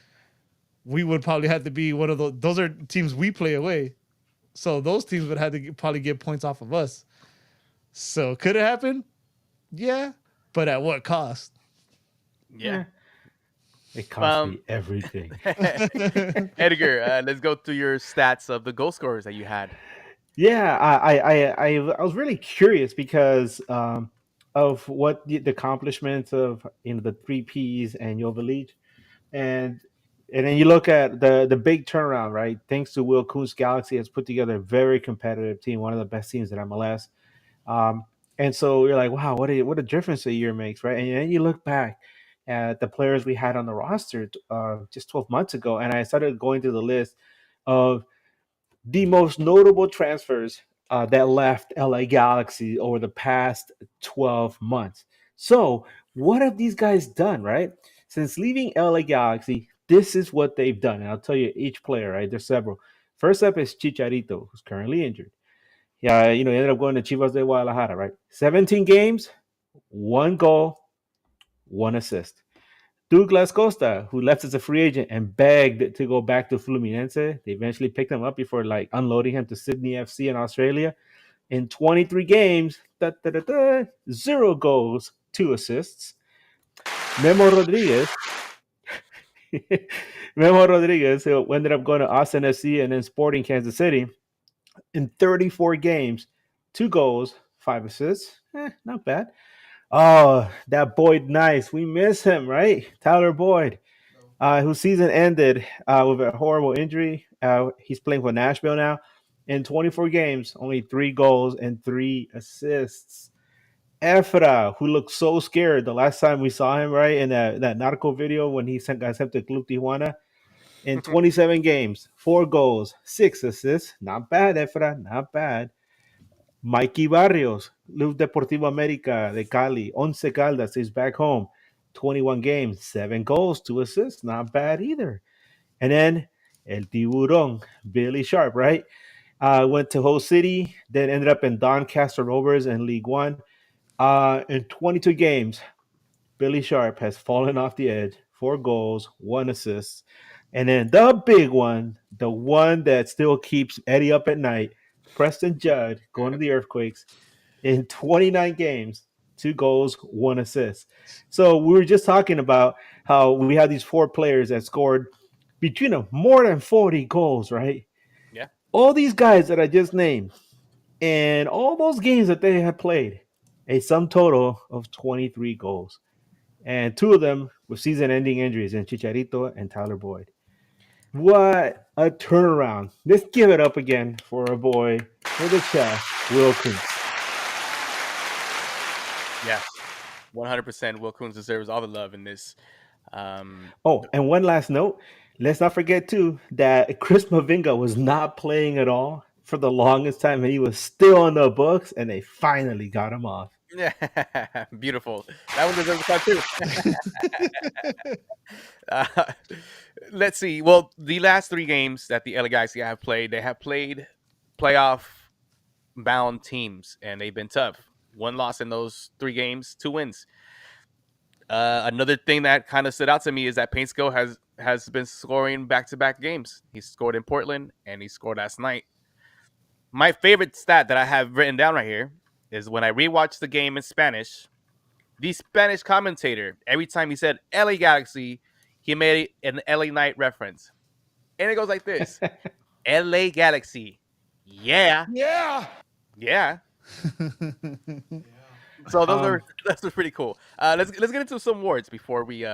we would probably have to be one of those. Those are teams we play away. So those teams would have to probably get points off of us. So could it happen? Yeah. But at what cost?
Yeah.
It cost me everything.
Edgar, let's go through your stats of the goal scorers that you had.
Yeah, I was really curious because of what the accomplishments of the three Ps and Joveljic, and then you look at the big turnaround, right? Thanks to Will Kuhn's Galaxy has put together a very competitive team, one of the best teams in MLS. And so you're like, wow, what a difference a year makes, right? And then you look back at the players we had on the roster just 12 months ago, and I started going through the list of the most notable transfers that left LA Galaxy over the past 12 months. So, what have these guys done, right? Since leaving LA Galaxy, this is what they've done. And I'll tell you each player, right? There's several. First up is Chicharito, who's currently injured. Yeah, he ended up going to Chivas de Guadalajara, right? 17 games, 1 goal, 1 assist. Douglas Costa, who left as a free agent and begged to go back to Fluminense. They eventually picked him up before unloading him to Sydney FC in Australia. In 23 games, 0 goals, 2 assists. Memo Rodriguez, who ended up going to Austin FC and then Sporting Kansas City. In 34 games, 2 goals, 5 assists. Not bad. Oh, that Boyd Nice. We miss him, right? Tyler Boyd, whose season ended with a horrible injury. He's playing for Nashville now. In 24 games, only 3 goals and 3 assists. Efra, who looked so scared the last time we saw him, right, in that Narco video when he got sent to Club Tijuana. In 27 games, 4 goals, 6 assists. Not bad, Efra. Not bad. Mikey Barrios, Luz Deportivo America de Cali, Once Caldas is back home. 21 games, 7 goals, 2 assists. Not bad either. And then El Tiburón, Billy Sharp, right? Went to Hull City, then ended up in Doncaster Rovers in League One. In 22 games, Billy Sharp has fallen off the edge. 4 goals, 1 assist. And then the big one, the one that still keeps Eddie up at night, Preston Judd going to the Earthquakes in 29 games, 2 goals, 1 assist. So we were just talking about how we have these 4 players that scored between them more than 40 goals, right?
Yeah.
All these guys that I just named and all those games that they have played, a sum total of 23 goals. And 2 of them with season ending injuries in Chicharito and Tyler Boyd. What a turnaround. Let's give it up again for our boy with the chest, Will Kuntz.
Yeah, 100%. Will Coons deserves all the love in this.
Oh, and one last note. Let's not forget, too, that Chris Mavinga was not playing at all for the longest time, and he was still on the books, and they finally got him off.
Yeah, beautiful. That one deserves a cut too. Uh, let's see. Well, the last 3 games that the LA Galaxy have played, they have played playoff bound teams, and they've been tough. 1 loss in those 3 games, 2 wins. Another thing that kind of stood out to me is that Paintsco has been scoring back-to-back games. He scored in Portland and he scored last night. My favorite stat that I have written down right here is when I rewatched the game in Spanish, the Spanish commentator, every time he said LA Galaxy, he made an LA Knight reference. And it goes like this. LA Galaxy. Yeah.
Yeah.
Yeah. So those are pretty cool. Let's get into some words before we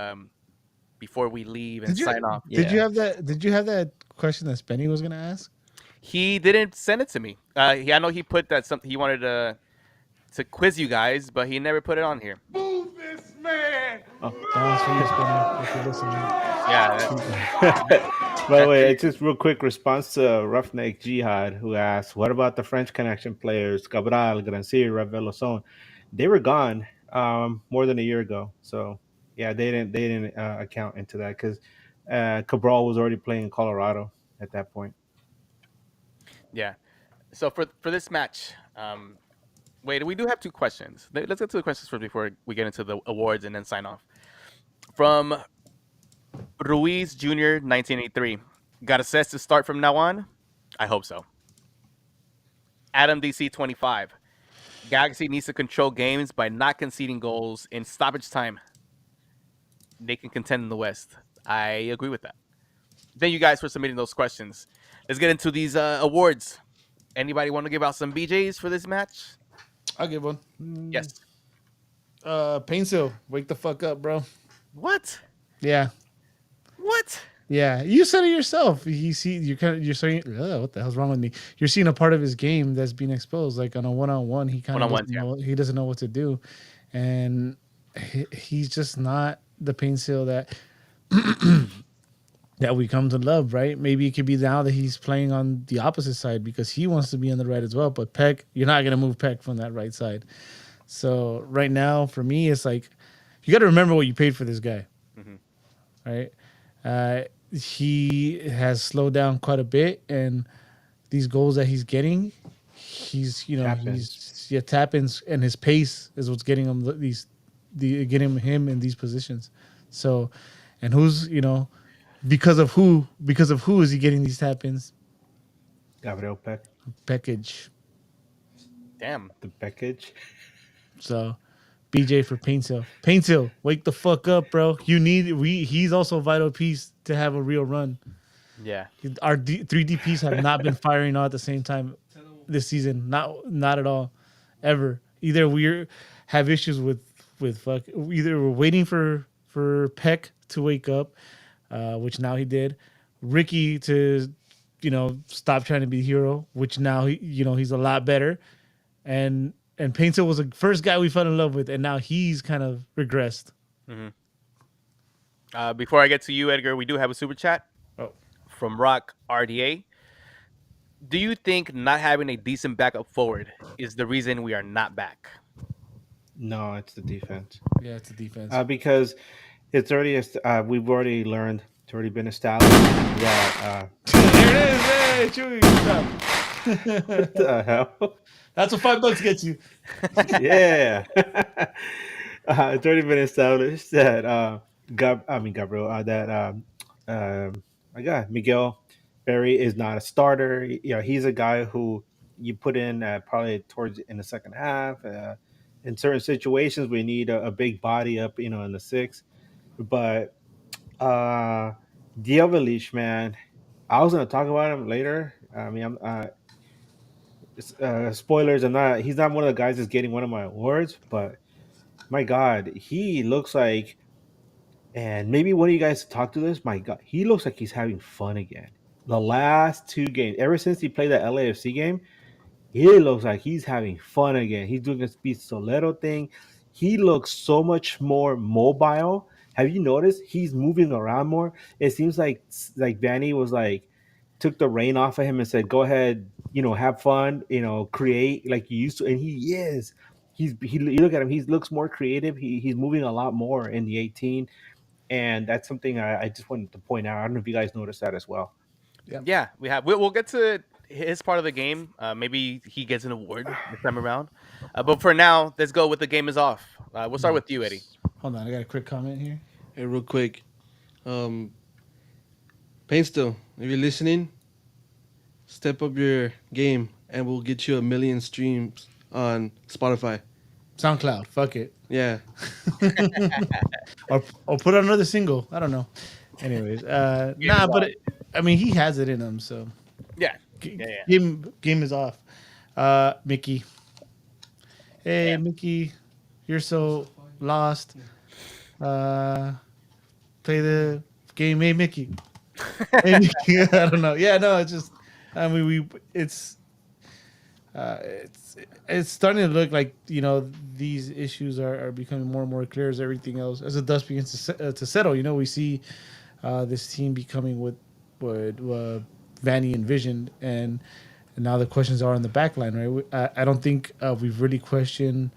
leave and sign off.
Did you have that? Did you have that question that Spenny was gonna ask?
He didn't send it to me. I know he put that something he wanted to quiz you guys, but he never put it on here.
Move this man. Oh, that was for you, Spenny. If you're listening.
Yeah.
By the way, it's just real quick response to Roughneck Jihad, who asked, "What about the French Connection players, Cabral, Grancier, Ravel, They were gone more than a year ago. So yeah, they didn't account into that because Cabral was already playing in Colorado at that point.
Yeah. So for this match, wait, we do have 2 questions. Let's get to the questions first before we get into the awards and then sign off. From Ruiz Jr. 1983. Got a set to start from now on? I hope so. Adam DC 25. Galaxy needs to control games by not conceding goals in stoppage time. They can contend in the West. I agree with that. Thank you guys for submitting those questions. Let's get into these awards. Anybody want to give out some BJs for this match?
I'll give one.
Yes.
Painsil, wake the fuck up, bro.
What?
Yeah.
What?
Yeah, you said it yourself. You're saying, what the hell's wrong with me? You're seeing a part of his game that's being exposed. Like on a one-on-one, he kind of doesn't know what to do, and he's just not the Painsil that that we come to love, right? Maybe it could be now that he's playing on the opposite side because he wants to be on the right as well. But Peck, you're not gonna move Peck from that right side. So right now, for me, it's like you got to remember what you paid for this guy, right? He has slowed down quite a bit, and these goals that he's getting, tap-ins, and his pace is what's getting him getting him in these positions. So, and because of who is he getting these tap-ins?
Gabriel Peck.
Package.
Damn.
The package.
So, BJ for Painsil. Painsil, wake the fuck up, bro. He's also a vital piece to have a real run.
Yeah.
Our 3 DPs have not been firing all at the same time this season. Not at all. Ever. Either we have issues with either we're waiting for Peck to wake up, which now he did. Ricky to stop trying to be the hero, which now he's a lot better. And Painsil was the first guy we fell in love with, and now he's kind of regressed.
Before I get to you, Edgar, we do have a super chat from Rock RDA. Do you think not having a decent backup forward is the reason we are not back?
No, it's the defense.
Yeah, it's the defense.
Because it's already we've already learned It's already been established that
There it is. Hey, Chewy, good job.
what the hell?
That's what $5 gets you.
Yeah. It's already been established that Gabriel, that my God, Miguel Berry is not a starter. You know, he's a guy who you put in probably towards in the second half. In certain situations, we need a big body up, you know, in the six. But uh, Diavolish, man, I was gonna talk about him later. I mean, spoilers. He's not one of the guys that's getting one of my awards, but my God, he looks like, and maybe one of you guys talk to this. My God, he looks like he's having fun again. The last two games, ever since he played that LAFC game, he looks like he's having fun again. He's doing this pistolero thing. He looks so much more mobile. Have you noticed he's moving around more? It seems like Vanny was like took the reign off of him and said, "Go ahead, you know, have fun, you know, create like you used to." And he is. You look at him. He looks more creative. He's moving a lot more in the 18, and that's something I just wanted to point out. I don't know if you guys noticed that as well.
Yeah, we have. We'll get to his part of the game. Maybe he gets an award this time around. But for now, let's go with the game is off. We'll start with you, Eddie.
Hold on, I got a quick comment here.
Hey, real quick. Painstill, if you're listening, step up your game and we'll get you 1 million streams on Spotify.
SoundCloud, fuck it.
Yeah.
Or put out another single. I don't know. Anyways, but I mean, he has it in him. So
Yeah.
game is off. Mickey. Hey, Mickey, you're so lost. Play the game. Hey, Mickey. Hey, Mickey. I don't know. Yeah, no, it's just. I mean, it's starting to look like, you know, these issues are becoming more and more clear as everything else, as the dust begins to settle. You know, we see this team becoming what Vanny envisioned, and now the questions are on the back line, right? I don't think we've really questioned.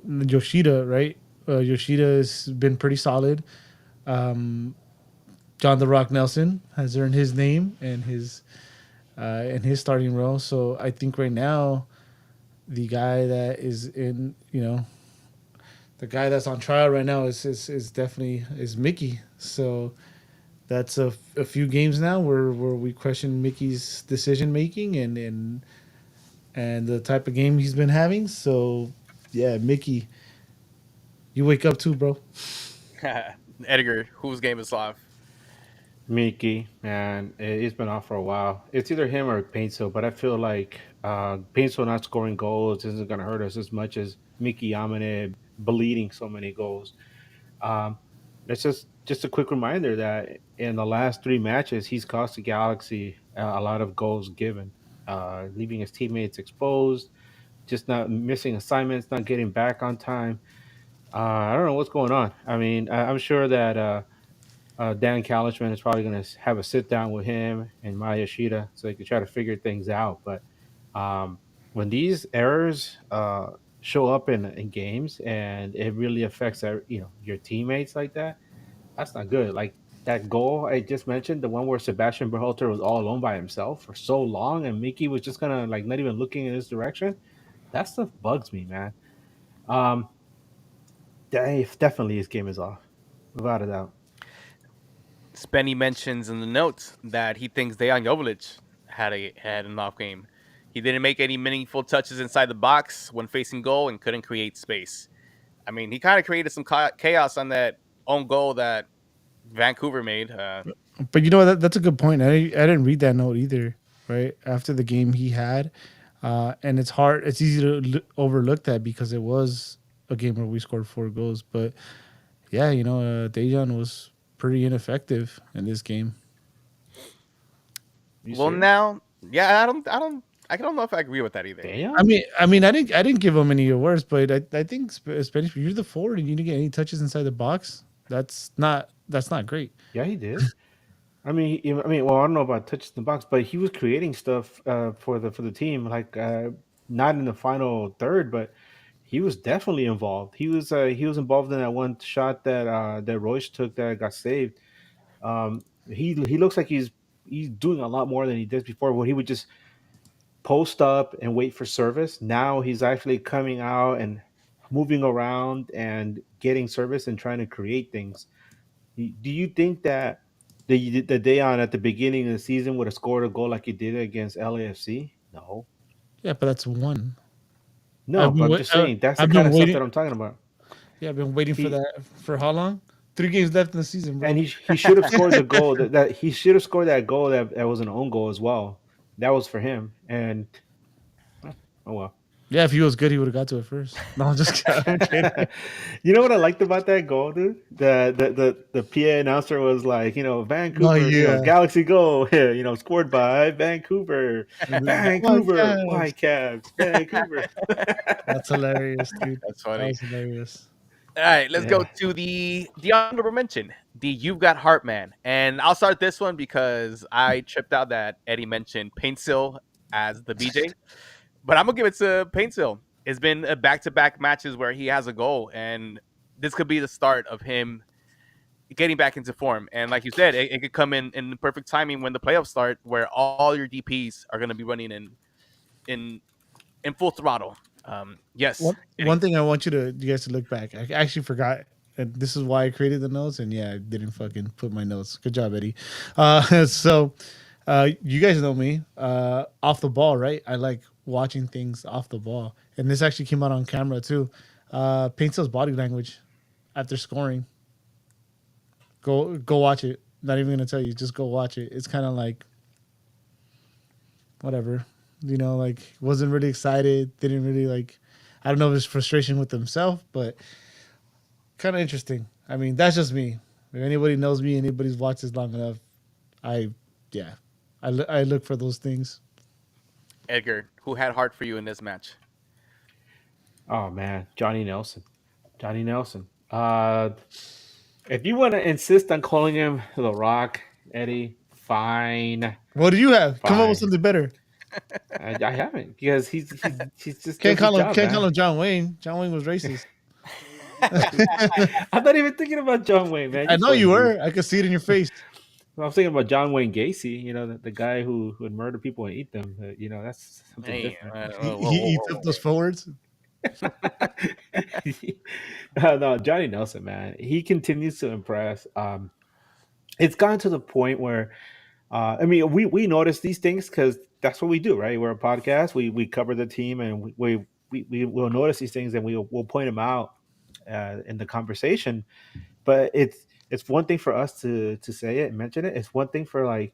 Yoshida, right? Yoshida has been pretty solid. John the Rock Nelson has earned his name and his starting role. So I think right now, the guy that is in, you know, the guy that's on trial right now is definitely Mickey. So that's a few games now where we question Mickey's decision making and the type of game he's been having. So yeah, Mickey, you wake up too, bro.
Edgar, whose game is off?
Mickey, man, it's been off for a while. It's either him or Painsil, but I feel like Painsil not scoring goals isn't going to hurt us as much as Mickey Yamane bleeding so many goals. Um, it's just a quick reminder that in the last three matches, he's cost the Galaxy a lot of goals given, leaving his teammates exposed, just not missing assignments, not getting back on time. I don't know what's going on. I mean, I'm sure that. Dan Kalishman is probably going to have a sit down with him and Maya Yoshida so they can try to figure things out. But when these errors show up in games and it really affects your teammates like that, that's not good. Like that goal I just mentioned, the one where Sebastian Berhalter was all alone by himself for so long, and Mickey was just gonna like not even looking in his direction. That stuff bugs me, man. Um, definitely his game is off, without a doubt.
Spenny mentions in the notes that he thinks Dejan Joveljic had an off game. He didn't make any meaningful touches inside the box when facing goal and couldn't create space. I mean, he kind of created some chaos on that own goal that Vancouver made.
But you know what? That's a good point. I didn't read that note either. Right after the game he had, and it's hard. It's easy to overlook that because it was a game where we scored 4 goals. But yeah, you know, Dejan was pretty ineffective in this game.
Well, now, yeah, I don't know if I agree with that either.
Damn.
I mean, I didn't give him any awards, but I think Spanish. You're the forward, and you didn't get any touches inside the box. That's not great.
Yeah, he did. Well, I don't know about touches in the box, but he was creating stuff for the team. Like not in the final third, but He was definitely involved. He was involved in that one shot that Royce took that got saved. He looks like he's doing a lot more than he did before, when he would just post up and wait for service. Now he's actually coming out and moving around and getting service and trying to create things. Do you think that the day on at the beginning of the season would have scored a goal like he did against LAFC? No,
Yeah, but that's one.
no. But I'm just saying that's the
I've
kind
been
of stuff
waiting.
that I'm talking about.
Yeah, I've been waiting for
He
that for how long? 3 games left in the season,
and
bro.
he should have scored the goal that he should have scored that goal that was an own goal as well. That was for him. And oh well.
Yeah, if he was good, he would have got to it first. No, I'm just kidding. I'm kidding.
You know what I liked about that goal, dude? The PA announcer was like,
Oh
Vancouver,
yeah,
Galaxy goal, scored by Vancouver, Vancouver
Whitecaps.
Whitecaps, Vancouver.
That's hilarious, dude.
That's
That
funny.
was hilarious.
All right, let's go
Yeah.
to the honorable mention, the You've Got Heart Man. And I'll start this one because I tripped out that Eddie mentioned Paintsil as the BJ. But I'm going to give it to Paintsil. It's been a back-to-back matches where he has a goal, and this could be the start of him getting back into form. And like you said, it could come in the perfect timing when the playoffs start, where all your DPs are going to be running in full throttle. Yes,
One thing I want you guys to look back. I actually forgot. And this is why I created the notes, and yeah, I didn't fucking put my notes. Good job, Eddie. So you guys know me. Off the ball, right? I like watching things off the ball, and this actually came out on camera too. Paintsil's body language after scoring. Go watch it. Not even gonna tell you. Just go watch it. It's kind of like whatever. Like wasn't really excited. Didn't really like. I don't know if it's frustration with himself, but kind of interesting. I mean, that's just me. If anybody knows me, anybody's watched this long enough, I look for those things.
Edgar, who had heart for you in this match?
Oh man, Johnny Nelson. Johnny Nelson. If you want to insist on calling him the Rock, Eddie, fine,
What do you have? Come up with
fine.
something better.
I haven't, because he's just
Can't
does his
call him.
job,
Can't call
man.
him John Wayne. John Wayne was racist.
I'm not even thinking about John Wayne, man.
I
You
know you
fucking
were. I could see it in your face.
I was thinking about John Wayne Gacy, the guy who would murder people and eat them. That's something
Hey,
different.
He eats up those forwards.
No, Johnny Nelson, man, he continues to impress. It's gotten to the point where, I mean, we notice these things because that's what we do, right? We're a podcast. We cover the team, and we will notice these things, and we'll point them out in the conversation. But it's one thing for us to say it and mention it. It's one thing for like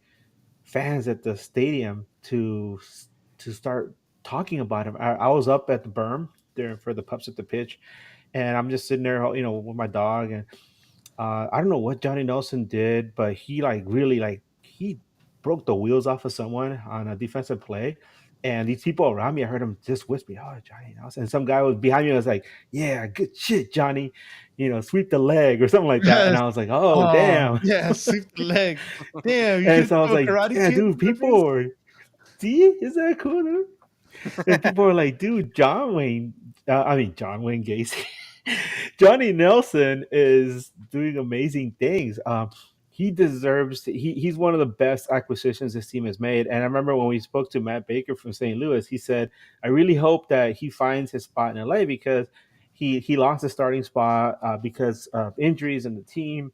fans at the stadium to start talking about him. I was up at the berm there for the pups at the pitch, and I'm just sitting there, with my dog, and I don't know what Johnny Nelson did, but he like really like he broke the wheels off of someone on a defensive play. And these people around me, I heard him just whisper, "Oh, Johnny Nelson." And some guy was behind me. I was like, "Yeah, good shit, Johnny. Sweep the leg or something like that." And
Yes.
I was like, "Oh,
Oh
damn."
yeah, sweep the leg. Damn, you
And
can
so I was
do a
like,
Karate
"Yeah,
Kid
dude,
reference?
people are see, is that cool, dude?" And people are like, "Dude, John Wayne Gacy, Johnny Nelson is doing amazing things. He deserves. He's one of the best acquisitions this team has made. And I remember when we spoke to Matt Baker from St. Louis, he said, "I really hope that he finds his spot in LA because he lost his starting spot because of injuries in the team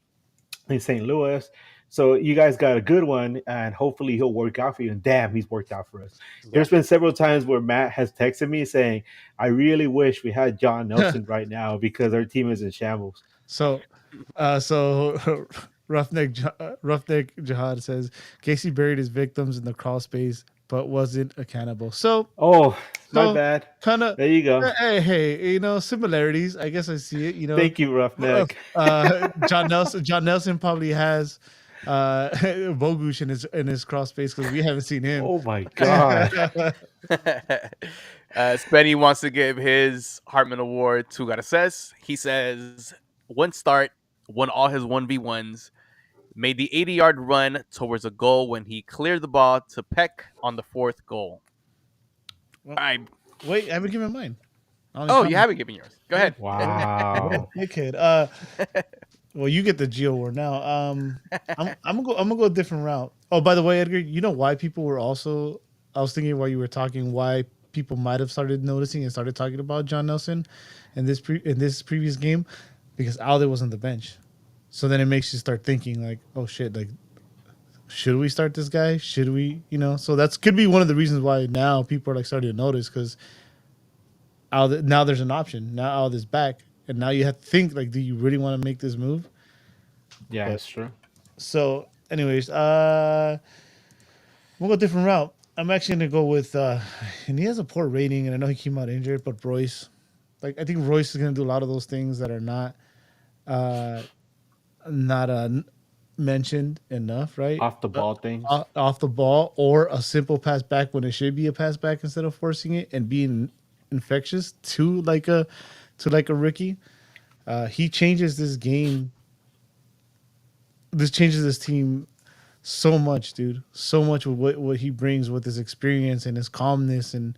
in St. Louis. So you guys got a good one, and hopefully he'll work out for you." And damn, he's worked out for us.
Yeah.
There's been several times where Matt has texted me saying, "I really wish we had John Nelson right now because our team is in shambles."
So, Roughneck Jihad says Casey buried his victims in the crawl space, but wasn't a cannibal.
Oh, my
So
bad.
kind of.
There you go.
Hey, similarities. I guess I see it.
Thank you, Roughneck.
John Nelson probably has Bogush in his crawl space because we haven't seen him.
Oh my god.
Spenny wants to give his Hartman Award to Garces. He says, one start, won all his 1v1s, made the 80-yard run towards a goal when he cleared the ball to Peck on the fourth goal.
Well,
I
Wait, I haven't given mine. only
Oh, you
comment.
haven't given yours. Go ahead.
What a
Wow.
dickhead. Well, you get the Geo War now. I'm gonna go a different route. Oh, by the way, Edgar, you know why people were also? I was thinking while you were talking, why people might have started noticing and started talking about John Nelson in this previous game, because Alde was on the bench. So then it makes you start thinking like, oh shit, like should we start this guy? Should we, So that's could be one of the reasons why now people are like starting to notice because now there's an option. Now Alde's back, and now you have to think like, do you really want to make this move?
Yeah,
But
it's true.
so, anyways, we'll go a different route. I'm actually gonna go with, and he has a poor rating, and I know he came out injured, but Royce, like I think Royce is gonna do a lot of those things that are uh, not mentioned enough, right?
Off the ball things.
Off the ball, or a simple pass back when it should be a pass back instead of forcing it and being infectious to like a rookie. He changes this game. This changes this team so much, dude. So much with what he brings with his experience and his calmness and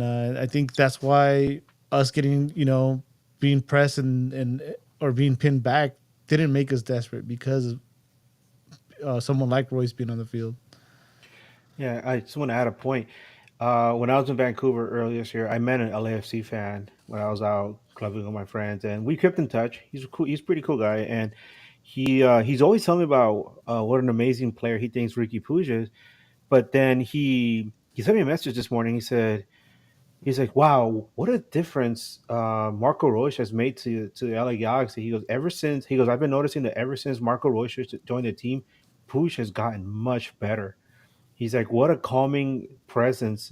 I think that's why us getting being pressed and or being pinned back didn't make us desperate because of someone like Royce being on the field.
Yeah, I just want to add a point. When I was in Vancouver earlier this year, I met an LAFC fan when I was out clubbing with my friends, and we kept in touch. He's a cool. He's a pretty cool guy, and he's always telling me about what an amazing player he thinks Ricky Puig is. But then he sent me a message this morning. He's like, "Wow, what a difference Marco Royce has made to the LA Galaxy." He goes, I've been noticing that ever since Marco Royce joined the team, Puig has gotten much better. He's like, what a calming presence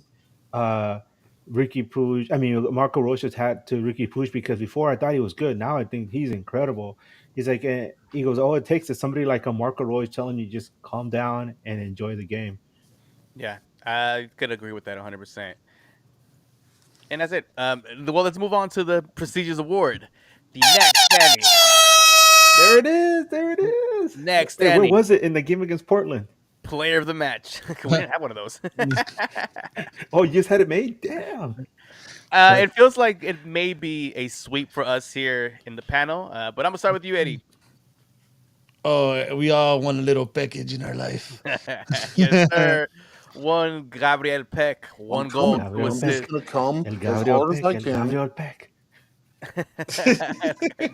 uh, Marco Rocha has had to Ricky Puig, because before I thought he was good. Now I think he's incredible. He's like, he goes, all it takes is somebody like a Marco Royce telling you just calm down and enjoy the game.
Yeah, I could agree with that 100%. And that's it. Well, let's move on to the prestigious award. The next standing.
There it is. There it is.
Next
Hey, where
standing
was it in the game against Portland?
player of the match. We didn't have one of those.
Oh, you just had it made? Damn.
It feels like it may be a sweep for us here in the panel, but I'm going to start with you, Eddie.
Oh, we all want a little package in our life.
Yes, sir. One Gabriel Peck, one goal,
coming.
two
I'm
assists.
Just gonna come
El
as
Gabriel
hard as
Peck.
I
El
can.
Gabriel Peck.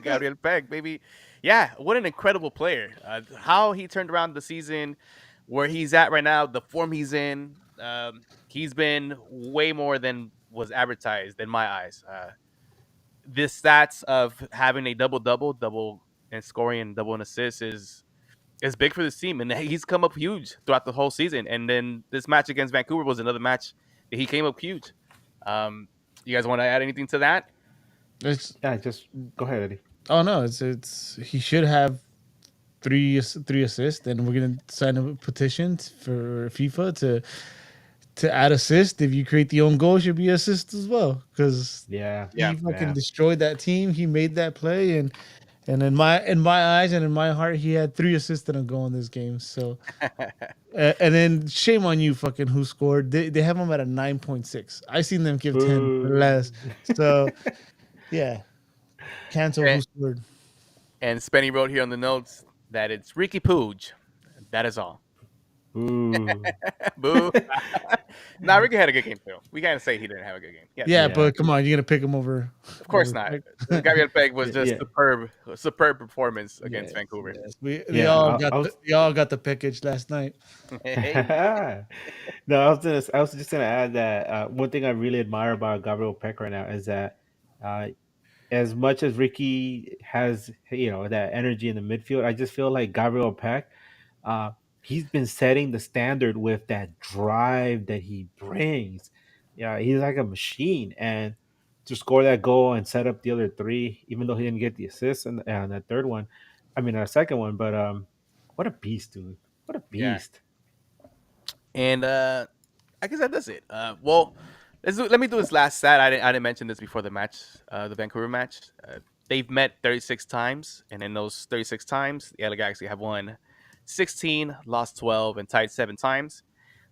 Gabriel Peck, baby. Yeah, what an incredible player. How he turned around the season, where he's at right now, the form he's in. He's been way more than was advertised in my eyes. The stats of having a double and scoring and double and assists is big for this team, and he's come up huge throughout the whole season. And then this match against Vancouver was another match that he came up huge. You guys want to add anything to that?
It's
Yeah, just go ahead, Eddie.
Oh no, it's he should have three assists, and we're gonna sign a petition for FIFA to add assist. If you create the own goal, it should be assist as well, because
Yeah.
Yeah.
he fucking destroyed that team. He made that play, and in my eyes and in my heart, he had 3 assists and a goal in this game. So, and then shame on you, fucking who scored. They have him at a 9.6. I seen them give 10 or less. So, yeah, cancel who scored.
And Spenny wrote here on the notes that it's Ricky Puig. That is all.
Ooh.
Boo. Nah, Ricky had a good game too. We can't say he didn't have a good game.
Yeah,
Yeah.
but come on, you're gonna pick him over.
Of course
over
not. Gabriel Peg was just
Yeah.
superb performance against
Yes,
Vancouver.
yes. They
Yeah,
all got the package last night.
No, I was just gonna add that one thing I really admire about Gabriel Peck right now is that uh, as much as Ricky has, that energy in the midfield, I just feel like Gabriel Peck, uh, he's been setting the standard with that drive that he brings. Yeah, he's like a machine, and to score that goal and set up the other 3, even though he didn't get the assist and that third one, I mean, our second one, but what a beast, dude! What a
Yeah.
beast!
And I guess that does it. Well, let me do this last stat. I didn't mention this before the match, the Vancouver match. They've met 36 times, and in those 36 times, the LA Galaxy have won 16, lost 12, and tied 7 times.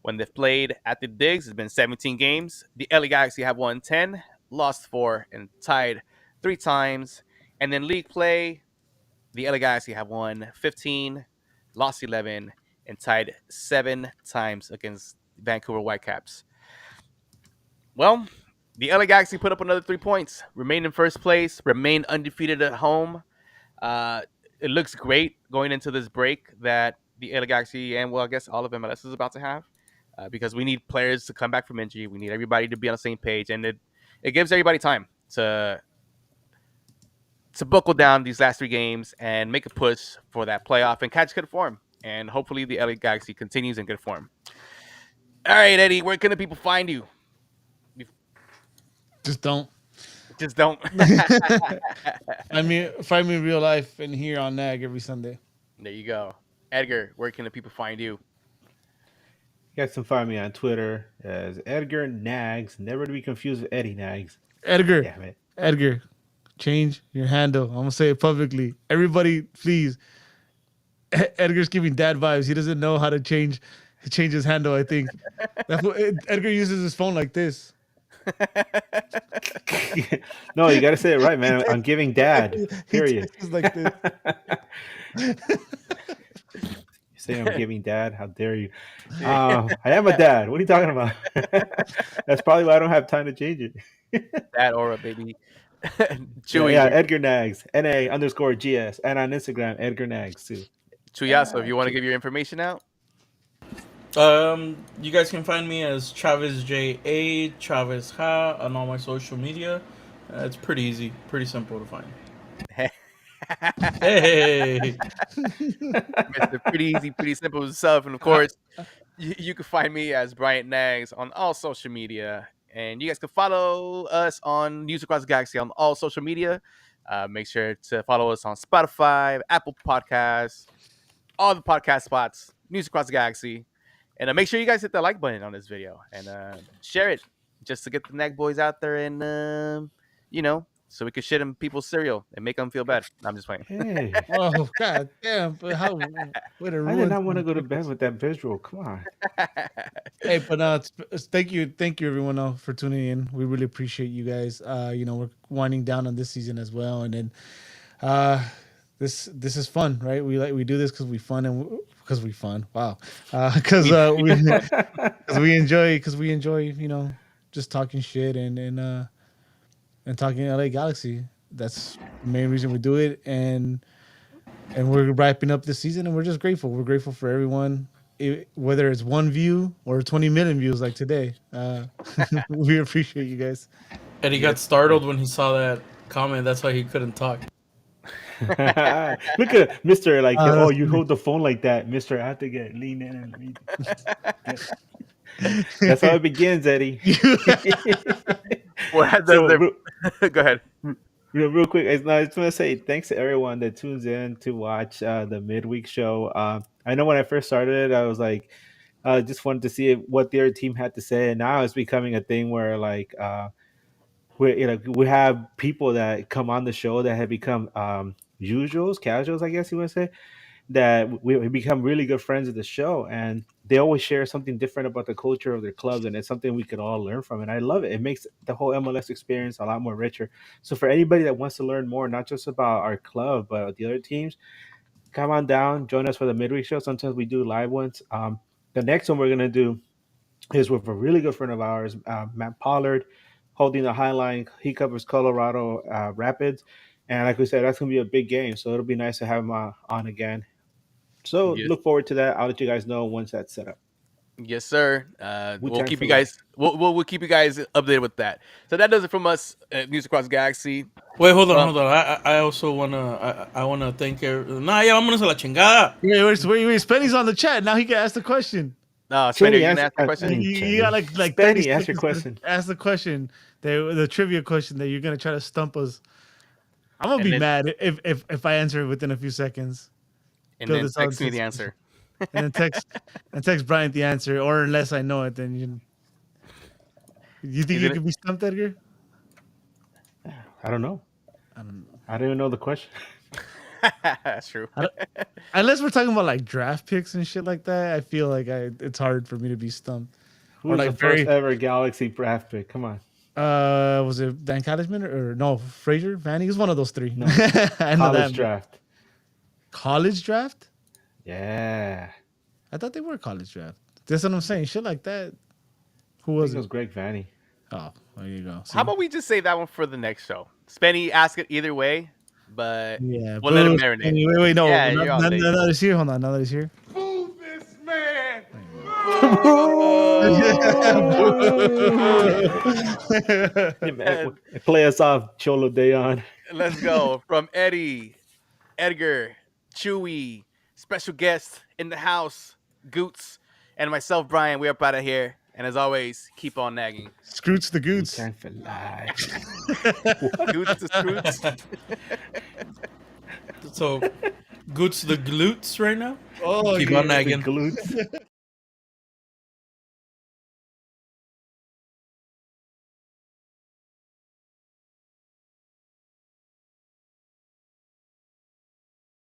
When they've played at the Digs, it's been 17 games. The LA Galaxy have won 10, lost 4, and tied 3 times. And then league play, the LA Galaxy have won 15, lost 11, and tied 7 times against Vancouver Whitecaps. Well, the LA Galaxy put up another 3 points, remain in first place, remain undefeated at home. Uh, it looks great going into this break that the LA Galaxy and, well, I guess all of MLS is about to have, because we need players to come back from injury. We need everybody to be on the same page, and it gives everybody time to buckle down these last 3 games and make a push for that playoff and catch good form. And hopefully the LA Galaxy continues in good form. All right, Eddie, where can the people find you?
Just don't.
Just don't.
Find me in real life and here on NAG every Sunday.
There you go. Edgar, where can the people find you?
You guys can find me on Twitter as Edgar Nags, never to be confused with Eddie Nags.
Edgar,
Damn it.
Edgar, change your handle. I'm gonna say it publicly. Everybody, please. Edgar's giving dad vibes. He doesn't know how to change his handle. I think Edgar uses his phone like this.
No, you got to say it right, man. I'm giving dad. Period.
He like this.
You say I'm giving dad? How dare you? I am a dad. What are you talking about? That's probably why I don't have time to change it.
That aura, baby. Chewy.
Yeah, Edgar Nags. NA_GS. And on Instagram, Edgar Nags too.
Chuyaso, if you want to give your information out.
You guys can find me as Travis J.A. Travis Ha on all my social media. It's pretty easy, pretty simple to find. Hey,
Mr. Pretty easy, pretty simple himself. And of course, you can find me as Bryant Nags on all social media. And you guys can follow us on News Across the Galaxy on all social media. Make sure to follow us on Spotify, Apple Podcasts, all the podcast spots, News Across the Galaxy. And make sure you guys hit the like button on this video and share it just to get the Neck Boys out there and, so we can shit in people's cereal and make them feel bad. I'm just playing.
Hey,
Oh God damn! But how? Way to
I
ruin
did not want to go to bed with that visual. Come on.
Hey, but thank you everyone for tuning in. We really appreciate you guys. We're winding down on this season as well, and then this is fun, right? We do this because we fun and because we fun. Wow, because we enjoy just talking shit and talking LA Galaxy. That's the main reason we do it, and we're wrapping up this season, and we're just grateful. We're grateful for everyone. Whether it's 1 view or 20 million views like today, we appreciate you guys.
Eddie got startled when he saw that comment. That's why he couldn't talk.
Look at Mr. Like, oh, you hold the phone like that, Mr. I have to lean in and read. That's how it begins, Eddie.
Well, go ahead.
Real quick, I just want to say thanks to everyone that tunes in to watch the midweek show. I know when I first started, I was like, just wanted to see what their team had to say, and now it's becoming a thing where like we have people that come on the show that have become casuals, I guess you want to say, that we become really good friends of the show, and they always share something different about the culture of their clubs, and it's something we could all learn from, and I love it. It makes the whole MLS experience a lot more richer. So for anybody that wants to learn more, not just about our club but the other teams, come on down, join us for the midweek show. Sometimes we do live ones. The next one we're going to do is with a really good friend of ours, Matt Pollard, holding the high line. He covers Colorado Rapids, and like we said, that's going to be a big game, so it'll be nice to have him on again. So
Yes.
Look forward to that. I'll let you guys know once that's set up.
Yes, sir. We'll
Wu-Tang
keep
for
you guys. We'll keep you guys updated with that. So that does it from us at News Across the Galaxy.
Wait, hold on. I also wanna thank everyone. Nah, yeah, vámonos a la chingada.
Wait, Spenny's on the chat now. He can ask the question.
No, Spenny, you
Spenny,
can ask the question.
You got like
Spenny,
30
ask your
seconds to
question.
Ask the question. The trivia question that you're gonna try to stump us. I'm gonna be mad if I answer it within a few seconds.
And then text me the answer.
And then text Bryant the answer, or unless I know it, then you think you can be stumped, Edgar?
I don't know. I don't even know the question.
That's true.
Unless we're talking about like draft picks and shit like that, I feel like it's hard for me to be stumped.
Who's the first ever Galaxy draft pick? Come on.
Was it Van Kalisman or no Frazier? Vanny? It was one of those three.
No.
I know
College
that.
draft.
College draft?
Yeah.
I thought they were college draft. That's what I'm saying. Shit like that. Who
I
was
think it was
it?
Greg Vanny.
Oh, there you go. See?
How about we just say that one for the next show? Spenny, ask it either way, but
Yeah,
we'll let him
boo,
marinate.
Wait, no.
Yeah,
Not,
you're all
not,
day.
not that is here. Hold on. Now that is here.
Move this man.
Hey, man, play us off, Cholo Dayon.
Let's go from Eddie, Edgar, Chewy, special guest in the house, Goots, and myself, Brian. We're up out of here. And as always, keep on nagging.
Scroots the Goots.
Time for life.
Goots to Scroots.
So, Goots the glutes right now.
Oh,
Keep
yeah.
on nagging.
Glutes.